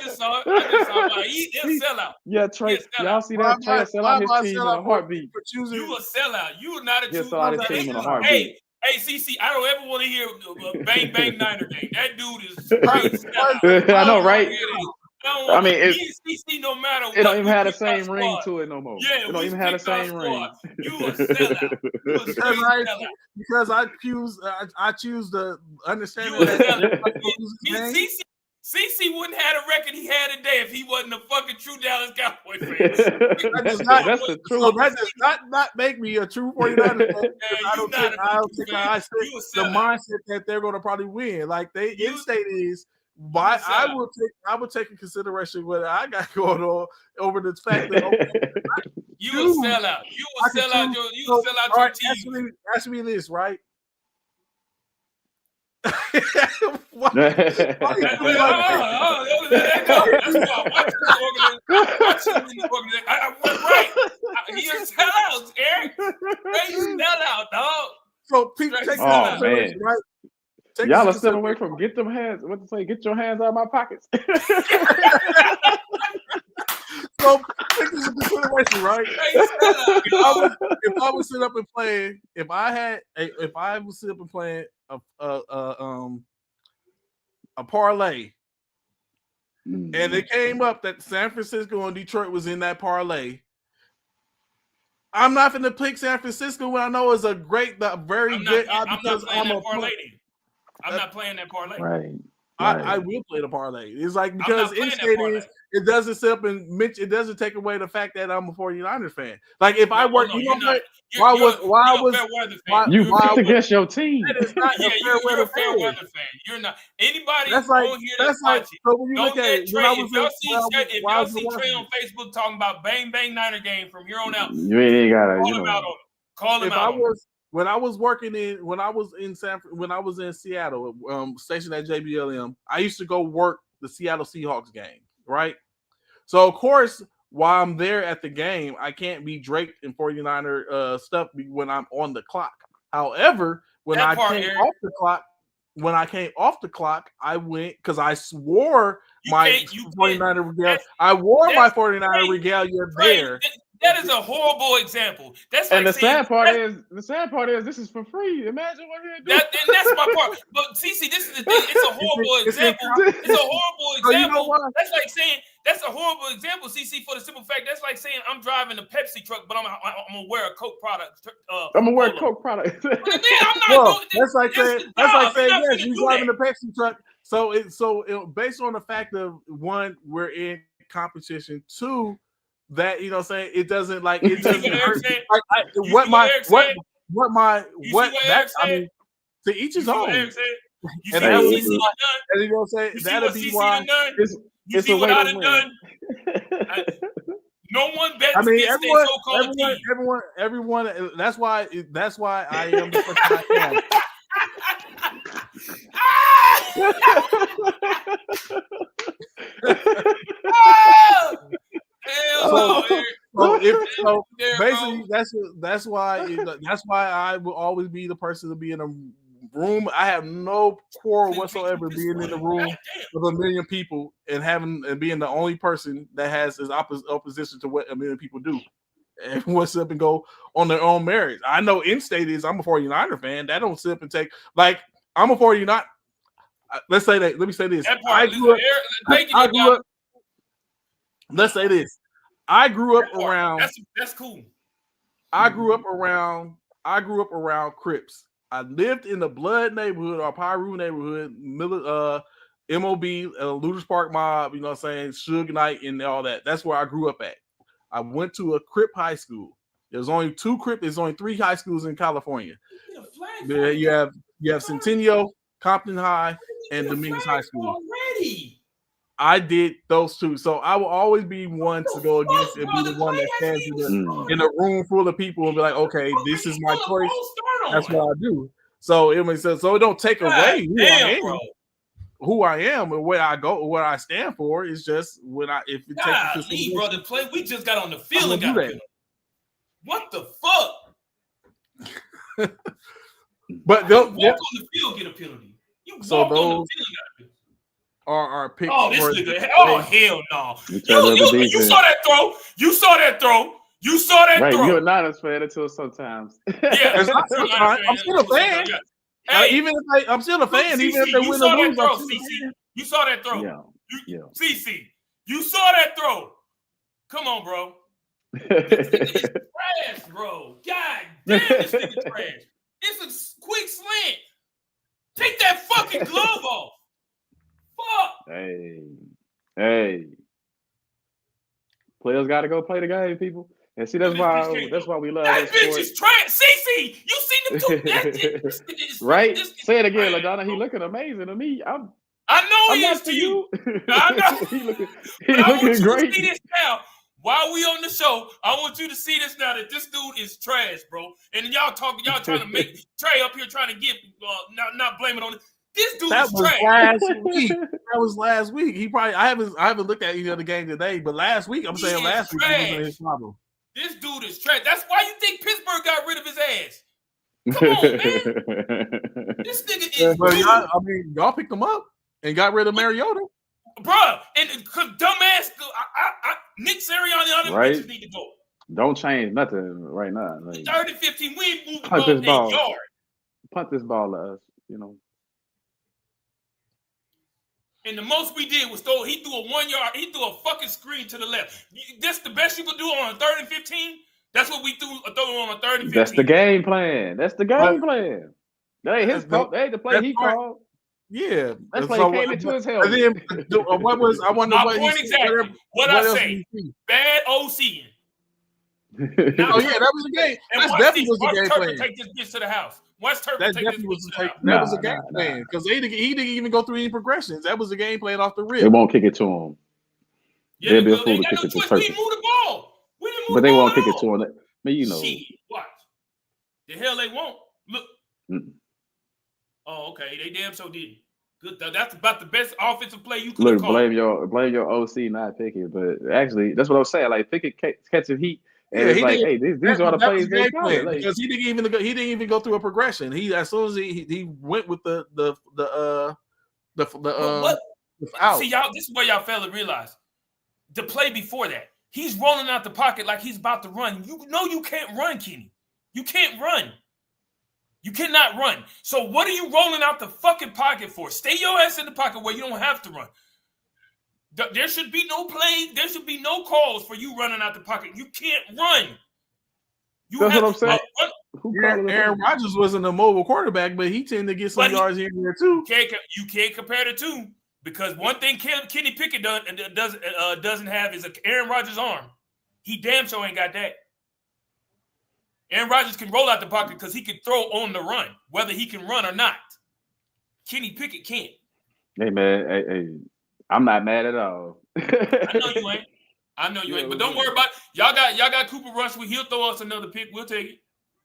Speaker 2: just saw it. He's a sellout.
Speaker 3: Yeah, Trey. Y'all see that? Trey sell out his team in a heartbeat.
Speaker 2: You a sellout. You are not a true.
Speaker 3: Sell out his team in a heartbeat.
Speaker 2: Hey, CC, I don't ever want to hear Bang Bang Niner game. That dude is crazy.
Speaker 3: I know, right? I mean,
Speaker 2: CC, no matter what,
Speaker 3: it don't even have the same ring to it no more.
Speaker 2: Yeah,
Speaker 3: it don't even have the same ring.
Speaker 2: You a sellout.
Speaker 1: Because I choose the understanding that
Speaker 2: CC wouldn't have the record he had today if he wasn't a fucking true Dallas Cowboy fan.
Speaker 3: That's the truth.
Speaker 1: So that does not make me a true 49ers fan. I don't think the mindset that they're going to probably win. Like in-state is. But I will take in consideration what I got going on over the fact that
Speaker 2: you will sell out. You will sell out your team.
Speaker 1: Ask me this, right?
Speaker 2: You're sellouts, Eric. You sellout, dog.
Speaker 1: So people take consideration, right?
Speaker 3: Y'all are stepping away from get them hands. What to say? Get your hands out of my pockets.
Speaker 1: So take this into consideration, right? If I was sit up and playing, if I was sit up and playing a parlay, and it came up that San Francisco and Detroit was in that parlay, I'm not going to pick San Francisco when I know it's a very good.
Speaker 2: I'm not playing that parlay.
Speaker 3: Right.
Speaker 1: I will play the parlay. It's like because it doesn't sit up and mention. It doesn't take away the fact that I'm a 49ers fan. Like if I work, you
Speaker 3: picked against your team.
Speaker 2: That is not you're a fair weather fan. You're not anybody on here that's watching.
Speaker 1: So when you look at
Speaker 2: Trey, if y'all see Trey on Facebook talking about Bang Bang Niner game from here on out,
Speaker 3: you ain't gotta
Speaker 2: call him out.
Speaker 1: When I was in Seattle, stationed at JBLM, I used to go work the Seattle Seahawks game, right? So of course, while I'm there at the game, I can't be draped in 49er stuff when I'm on the clock. However, when I came off the clock, I went because I swore my 49er regalia. I wore my 49er regalia there.
Speaker 2: That is a horrible example. That's
Speaker 3: like the sad part is this is for free. Imagine what he'll do.
Speaker 2: And that's my part. But CC, this is the thing. It's a horrible example. It's a horrible example. That's like saying that's a horrible example, CC, for the simple fact that's like saying I'm driving a Pepsi truck, but I'm gonna wear a Coke product.
Speaker 3: I'm gonna wear a Coke product.
Speaker 2: Man, I'm not
Speaker 1: that's like saying yes, you're driving a Pepsi truck. So based on the fact of one, we're in competition. Two, that you know what I'm saying it doesn't like it doesn't hurt. I mean to each his own. And you know what I'm saying? That'll be why
Speaker 2: it's a way to win. No one bets against their so-called team.
Speaker 1: Everyone. That's why I am the person I am. So basically, that's why I will always be the person to be in a room. I have no quarrel whatsoever being in the room with a million people and being the only person that has his opposition to what a million people do. Everyone sit up and go on their own merits. I know in-state is I'm a 49er fan. That don't sit up and take like I'm a 49. Let's say that. Let me say this. I grew up. Let's say this. I grew up around.
Speaker 2: That's cool.
Speaker 1: I grew up around Crips. I lived in the Blood neighborhood or Pyru neighborhood, MOB, Looters Park Mob. You know what I'm saying? Suge Knight and all that. That's where I grew up at. I went to a Crip high school. There's only there's only 3 high schools in California. You have Centennial, Compton High, and Dominguez High School.
Speaker 2: Already.
Speaker 1: I did those two, so I will always be one to go against and be the one that stands in a room full of people and be like, okay, this is my choice. That's what I do. So it makes sense. So it don't take away who I am and where I go, what I stand for. Is just when if it takes
Speaker 2: leave, brother, play. We just got on the field and got penalty. What the fuck?
Speaker 1: But
Speaker 2: walk on the field, get a penalty. You
Speaker 1: so
Speaker 2: walk
Speaker 1: those
Speaker 2: on the field,
Speaker 1: are picks.
Speaker 2: Oh, this nigga! Oh, hell no! You saw that throw. You saw that throw. You saw that throw.
Speaker 3: You're a Niners fan until sometimes.
Speaker 2: Yeah,
Speaker 1: I'm still a fan. Hey, even if I'm still a fan, even if they win or lose.
Speaker 2: You saw that throw.
Speaker 3: Yeah.
Speaker 2: CC, you saw that throw. Come on, bro. This nigga is trash, bro. God damn, this nigga trash. It's a quick slant. Take that fucking glove off. Fuck.
Speaker 3: Hey. Players got to go play the game, people. And see, that's why we love
Speaker 2: that bitch is trash. CC, you seen them two?
Speaker 3: Right? Say it again, LaDonna. He looking amazing to me.
Speaker 2: I know he is to you. I know.
Speaker 3: he looking
Speaker 2: To
Speaker 3: great.
Speaker 2: see this now. While we on the show, I want you to see this now that this dude is trash, bro. And y'all trying to make Trey up here trying to get not blame it on it. This dude is trash.
Speaker 1: That was last week. He probably I haven't looked at any other game today, but last week I'm saying last week he was his problem.
Speaker 2: This dude is trash. That's why you think Pittsburgh got rid of his ass. Come on, man. This nigga is.
Speaker 1: Y'all picked him up and got rid of Mariota.
Speaker 2: Bruh, and dumbass Nick Sirianni, other bitches need to go.
Speaker 3: Don't change nothing right now. Like,
Speaker 2: 30 15, we ain't moving above that yard.
Speaker 3: Punt this ball to us, you know.
Speaker 2: And the most we did was he threw a 1 yard, he threw a fucking screen to the left. That's the best you could do on a 3rd and 15. That's what we threw on a 3rd and 15.
Speaker 3: That's the game plan. Plan. That ain't his fault. That ain't the play he called.
Speaker 1: Yeah,
Speaker 3: that's play came into his helmet.
Speaker 1: What was I wonder?
Speaker 2: My point exactly. What I say? Bad OCing.
Speaker 1: Oh yeah, that was the game. That definitely was the game plan.
Speaker 2: Take this bitch to the house. West Turpin
Speaker 1: that
Speaker 2: take this bitch to the house.
Speaker 1: That was a game plan because he didn't even go through any progressions. That was the game plan off the rip.
Speaker 3: They won't kick it to him.
Speaker 2: Yeah, they'll be a fool to kick it to Turpin. We didn't move the ball.
Speaker 3: But they won't kick it to him. I mean, you know.
Speaker 2: Shit, watch. The hell they won't. Look. Oh, okay. They damn so did. Good. That's about the best offensive play you could have called.
Speaker 3: Blame your OC not picking, but actually that's what I'm saying. Like Pickett catching heat. And it's like, hey, these are the plays they play. Like,
Speaker 1: because he didn't even go through a progression. He as soon as he went with the out.
Speaker 2: See, y'all, this is where y'all fail to realize the play before that. He's rolling out the pocket like he's about to run. You know you can't run, Kenny. You can't run. You cannot run. So what are you rolling out the fucking pocket for? Stay your ass in the pocket where you don't have to run. There should be no play. There should be no calls for you running out the pocket. You can't run.
Speaker 3: That's what I'm saying.
Speaker 1: Aaron Rodgers wasn't a mobile quarterback, but he tended to get some yards here and there too.
Speaker 2: You can't compare the two because one thing Kenny Pickett doesn't have is an Aaron Rodgers arm. He damn sure ain't got that. Aaron Rodgers can roll out the pocket because he can throw on the run, whether he can run or not. Kenny Pickett can't.
Speaker 3: Hey, man. Hey. I'm not mad at all.
Speaker 2: I know you ain't. But don't worry about it. Y'all got Cooper Rush. He'll throw us another pick. We'll take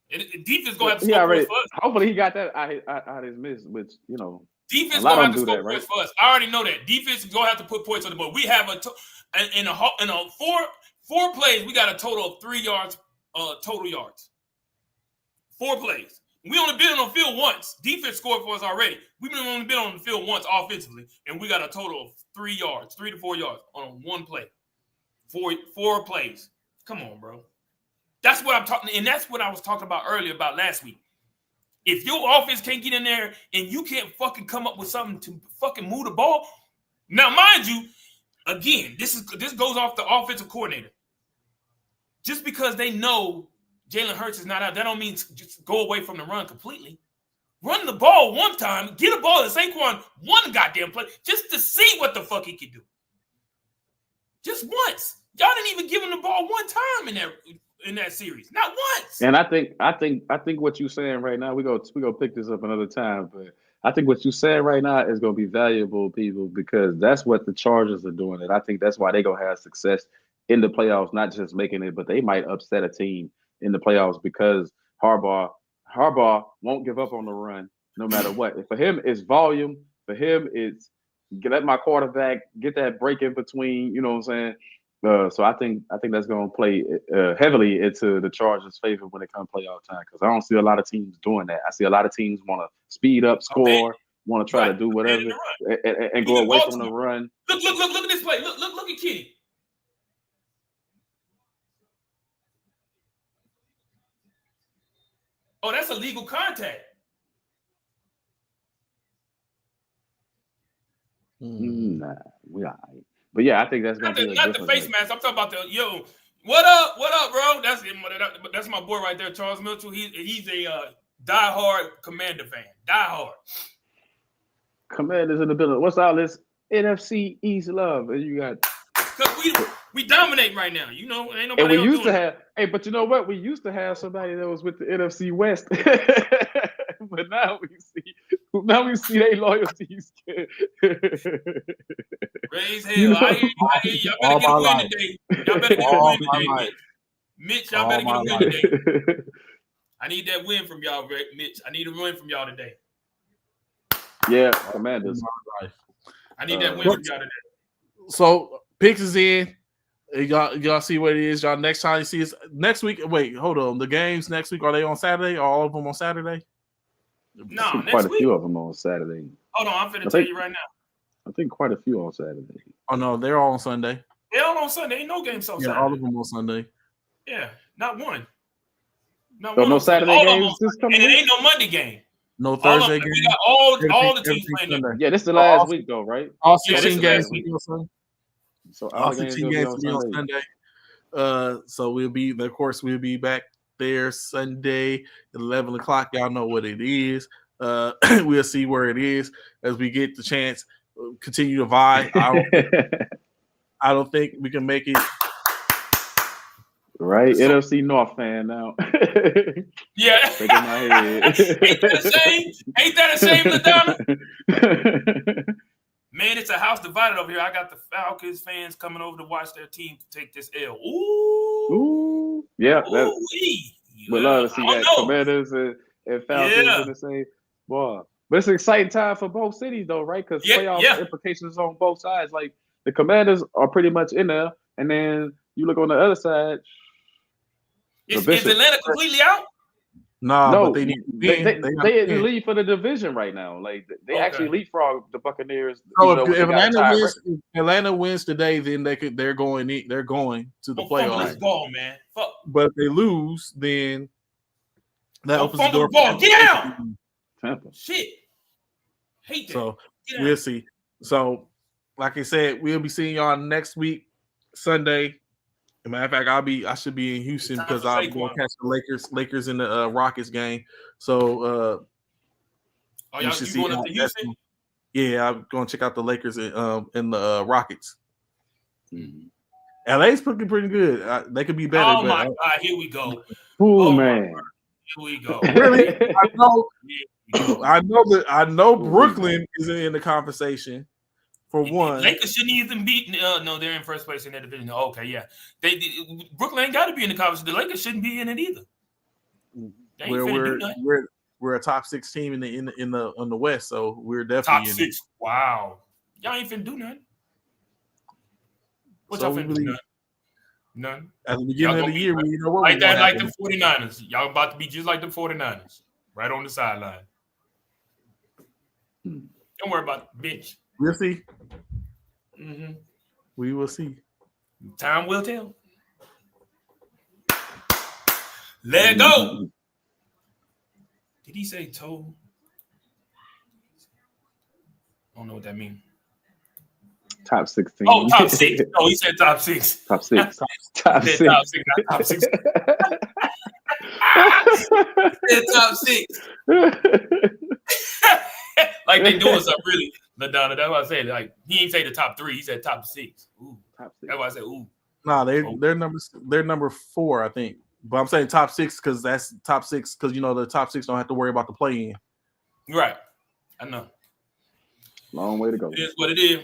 Speaker 2: it. Defense going to have to score points for us.
Speaker 3: Hopefully he got that out his miss, which, you know.
Speaker 2: Defense going to have to score points for us. I already know that. Defense is going to have to put points on the board. We have in four plays, we got a total of 3 yards, total yards. 4 plays. We only been on the field once. Defense scored for us already. We've only been on the field once offensively, and we got a total of 3 yards, 3 to 4 yards on one play. Four plays. Come on, bro. That's what I'm talking, and that's what I was talking about earlier about last week. If your offense can't get in there and you can't fucking come up with something to fucking move the ball, now mind you, again, this goes off the offensive coordinator. Just because they know Jalen Hurts is not out, that don't mean just go away from the run completely. Run the ball one time, get a ball to Saquon one goddamn play, just to see what the fuck he can do. Just once. Y'all didn't even give him the ball one time in that series. Not once.
Speaker 3: And I think what you're saying right now, we go pick this up another time, but I think what you said right now is going to be valuable, people, because that's what the Chargers are doing, and I think that's why they're going to have success in the playoffs, not just making it, but they might upset a team in the playoffs because Harbaugh won't give up on the run no matter what. For him, it's volume. For him, it's let my quarterback get that break in between. You know what I'm saying? So I think that's going to play heavily into the Chargers' favor when it comes playoff time because I don't see a lot of teams doing that. I see a lot of teams want to speed up, score, want to try to do whatever, and go away from the run.
Speaker 2: Look at this play. Look at Kenny. Oh, that's a legal contact.
Speaker 3: Nah, we all right. But yeah, I think that's gonna be
Speaker 2: not the face mask. I'm talking about the What up, bro? That's my boy right there, Charles Mitchell. He's a diehard Commander fan. Diehard.
Speaker 3: Commanders in the building. What's all this NFC East love? And you got
Speaker 2: because we dominate right now. You know, ain't nobody.
Speaker 3: And we used to have. Hey, but you know what? We used to have somebody that was with the NFC West. But now we see their loyalties.
Speaker 2: Raise hell. I hear y'all better get a win today. Y'all better get a win today, Mitch. Y'all better get a win today. I need that win from y'all, Mitch. I need a win from y'all today.
Speaker 3: Yeah, Commanders.
Speaker 2: I need that win from y'all today.
Speaker 1: So picks is in. Y'all see what it is. Y'all next time you see us next week. Wait, hold on. The games next week, are they on Saturday? Are all of them on Saturday?
Speaker 2: No, next
Speaker 3: quite a
Speaker 2: week.
Speaker 3: few of them on Saturday.
Speaker 2: Hold on, I'm finna tell you right now.
Speaker 3: I think quite a few on Saturday.
Speaker 1: Oh no, they're all on Sunday.
Speaker 2: They're all on Sunday. Ain't no games on Saturday.
Speaker 1: Yeah, all of them on Sunday.
Speaker 2: Yeah, not one.
Speaker 3: No Saturday games this coming.
Speaker 2: And it ain't no Monday game.
Speaker 1: No Thursday game.
Speaker 2: We got all the teams playing.
Speaker 3: Yeah, this is the last week though, right?
Speaker 1: All 16 games will be on Sunday.
Speaker 3: So all 16 games will be on
Speaker 1: Sunday. So we'll be back there Sunday at 11 o'clock. Y'all know what it is. We'll see where it is as we get the chance. Continue to vie. I don't think we can make it.
Speaker 3: Right, so, NFC North fan now.
Speaker 2: Yeah.
Speaker 3: Shaking my head.
Speaker 2: Ain't that a shame, LaDonna? Man, it's a house divided over here. I got the Falcons fans coming over to watch their team take this L.
Speaker 3: Ooh. Yeah. We'd love to see that. Commanders and Falcons in the same ball. But it's an exciting time for both cities, though, right? Because playoff implications on both sides. Like, the Commanders are pretty much in there. And then you look on the other side.
Speaker 2: Is Atlanta completely out?
Speaker 1: No, but they
Speaker 3: they lead for the division right now. Like they actually leapfrog the Buccaneers.
Speaker 1: So if Atlanta wins today, then they're going to the playoffs.
Speaker 2: Ball, man. Fuck.
Speaker 1: But if they lose, then that opens the door.
Speaker 2: Get out! Shit. Hate that.
Speaker 1: So we'll see. So, like I said, we'll be seeing y'all next week, Sunday. As a matter of fact, I should be in Houston because I'm going to catch the Lakers in the Rockets game. So,
Speaker 2: you going up to Houston?
Speaker 1: Yeah, I'm going to check out the Lakers in the Rockets. LA's looking pretty good. They could be better.
Speaker 2: Oh my God! Here we go.
Speaker 3: Man.
Speaker 2: Here we go.
Speaker 1: Really? I know Brooklyn is in the conversation. For one,
Speaker 2: Lakers shouldn't even beat. No, they're in first place in that division. Okay, yeah, Brooklyn ain't got to be in the conversation. The Lakers shouldn't be in it either.
Speaker 1: We're a top 6 team on the West, so we're definitely
Speaker 2: top 6. Wow, y'all ain't finna do nothing. What y'all finna do? None.
Speaker 1: At the beginning of the year, we know what
Speaker 2: like the 49ers. Y'all about to be just like the 49ers, right on the sideline. Don't worry about the bench.
Speaker 1: We'll see.
Speaker 2: Mm-hmm.
Speaker 1: We will see.
Speaker 2: Time will tell. Let it go. Did he say toe? I don't know what that means.
Speaker 3: Top 16.
Speaker 2: Oh, top 6. Oh, he said top 6.
Speaker 3: Top 6.
Speaker 2: Top 6. Top 6. Not top 6. He said top 6. Like they doing something really. LaDonna, that's what I said. Like he ain't say the top 3, he said top 6. Ooh, top 6. That's why I said ooh.
Speaker 1: Nah, they're number 4, I think. But I'm saying top 6 because that's top 6 because the top 6 don't have to worry about the play-in.
Speaker 2: Right. I know.
Speaker 3: Long way to go.
Speaker 2: It is what it is.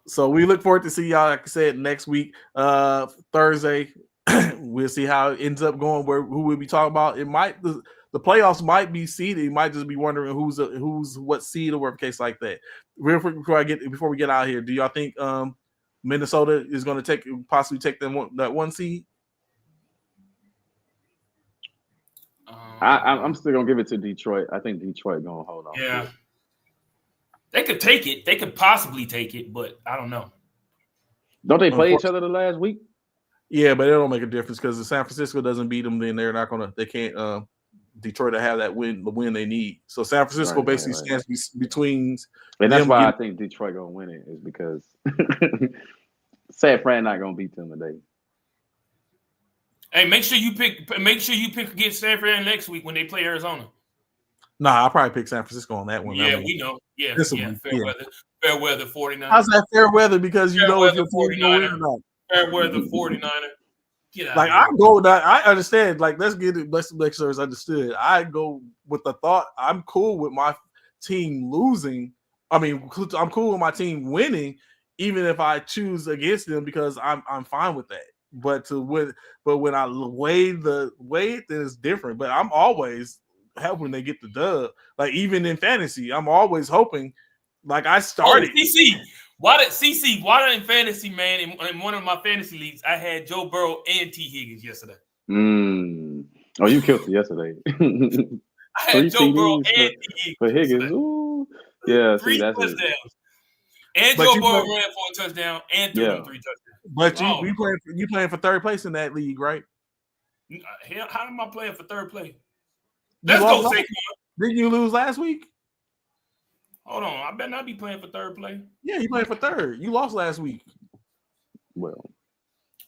Speaker 1: So we look forward to see y'all, like I said, next week, Thursday. We'll see how it ends up going. Who we'll be talking about. It might the playoffs might be seeded. You might just be wondering who's what seed or whatever case like that. Before we get out of here, do y'all think Minnesota is going to possibly take that one seed?
Speaker 3: I'm still gonna give it to Detroit. I think Detroit gonna hold on.
Speaker 2: Yeah, they could take it. They could possibly take it, but I don't know.
Speaker 3: Don't they play each other the last week?
Speaker 1: Yeah, but it don't make a difference because if San Francisco doesn't beat them, then they're not gonna. They can't. Detroit to have the win they need. So San Francisco basically stands between.
Speaker 3: And that's why I think Detroit gonna win it is because San Fran not gonna beat them today.
Speaker 2: Hey, make sure you pick against San Fran next week when they play Arizona.
Speaker 1: Nah, I'll probably pick San Francisco on that one.
Speaker 2: Yeah, we know. Yeah, fair weather 49.
Speaker 1: How's that fair weather? Because you know if you're
Speaker 2: 49er or not. Fair weather 49er. Get out.
Speaker 1: Like I go that I understand. Like let's make sure it's understood. I go with the thought I'm cool with my team losing. I mean, I'm cool with my team winning, even if I choose against them because I'm fine with that. But when I weigh it, then it's different. But I'm always hoping they get the dub. Like even in fantasy, I'm always hoping. Like I started.
Speaker 2: Why in fantasy, man? In one of my fantasy leagues, I had Joe Burrow and T. Higgins yesterday.
Speaker 3: Oh, you killed it yesterday.
Speaker 2: I had Joe Burrow and T. Higgins
Speaker 3: for Higgins. Ooh. Yeah,
Speaker 2: 3 touchdowns. And Joe Burrow ran for a touchdown and threw 3 touchdowns.
Speaker 1: But you playing for third place in that league, right?
Speaker 2: How am I playing for third place? Let's go, Saquon.
Speaker 1: Didn't you lose last week?
Speaker 2: Hold on, I better not be playing for third place.
Speaker 1: Yeah, you playing for third. You lost last week.
Speaker 3: Well.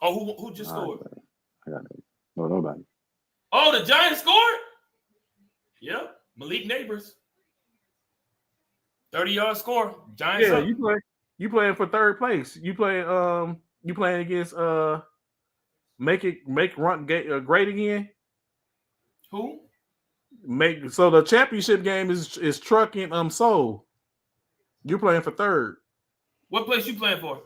Speaker 2: Oh, who just scored?
Speaker 3: I got it. No, nobody.
Speaker 2: Oh, the Giants scored? Yep. Malik Neighbors. 30-yard score. Giants.
Speaker 1: Yeah, you playing for third place. You playing against make run great again.
Speaker 2: Who?
Speaker 1: So the championship game is trucking Soul. You're playing for third.
Speaker 2: What place you playing for?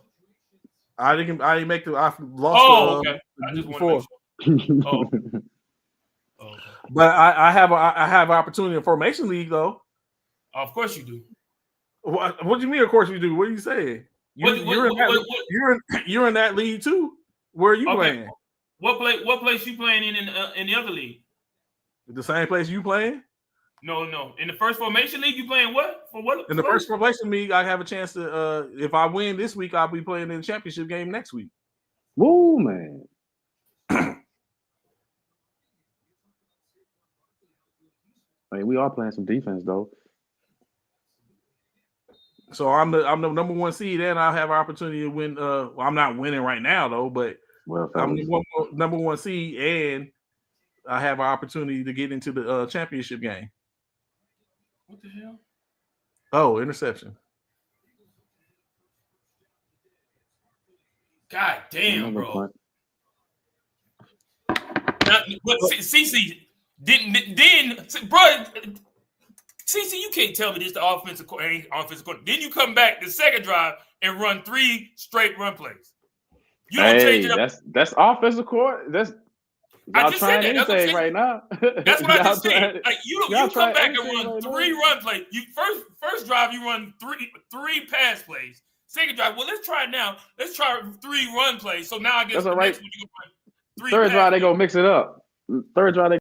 Speaker 1: I didn't make the. I lost.
Speaker 2: Okay. I just want to make sure. Okay.
Speaker 1: But I have an opportunity in formation league though.
Speaker 2: Of course you do.
Speaker 1: What do you mean? Of course you do. What are you saying? You're in that league too. Where are you playing?
Speaker 2: What place you playing in the other league?
Speaker 1: The same place you playing?
Speaker 2: No. In the first formation league, you playing what? For what?
Speaker 1: In the first formation league, I have a chance to. If I win this week, I'll be playing in the championship game next week.
Speaker 3: Woo, man! I mean, we are playing some defense though.
Speaker 1: So I'm the number one seed, and I have an opportunity to win. I'm not winning right now though, but I'm the number one seed, and I have an opportunity to get into the championship game.
Speaker 2: What the hell?
Speaker 1: Oh, interception.
Speaker 2: God damn, bro. Now, but CC didn't, bro. CC, you can't tell me this the offensive coordinator. Then you come back the second drive and run 3 straight run plays. You don't change it up.
Speaker 3: That's offensive court. That's y'all trying anything right now.
Speaker 2: That's what I just said. Like you come back and run 3 run plays. You first drive you run three pass plays. Second drive, well, let's try it now. Let's try 3 run plays. So now I guess
Speaker 3: that's all right.
Speaker 2: Next one you can run 3
Speaker 3: third drive they gonna mix it up. Third drive they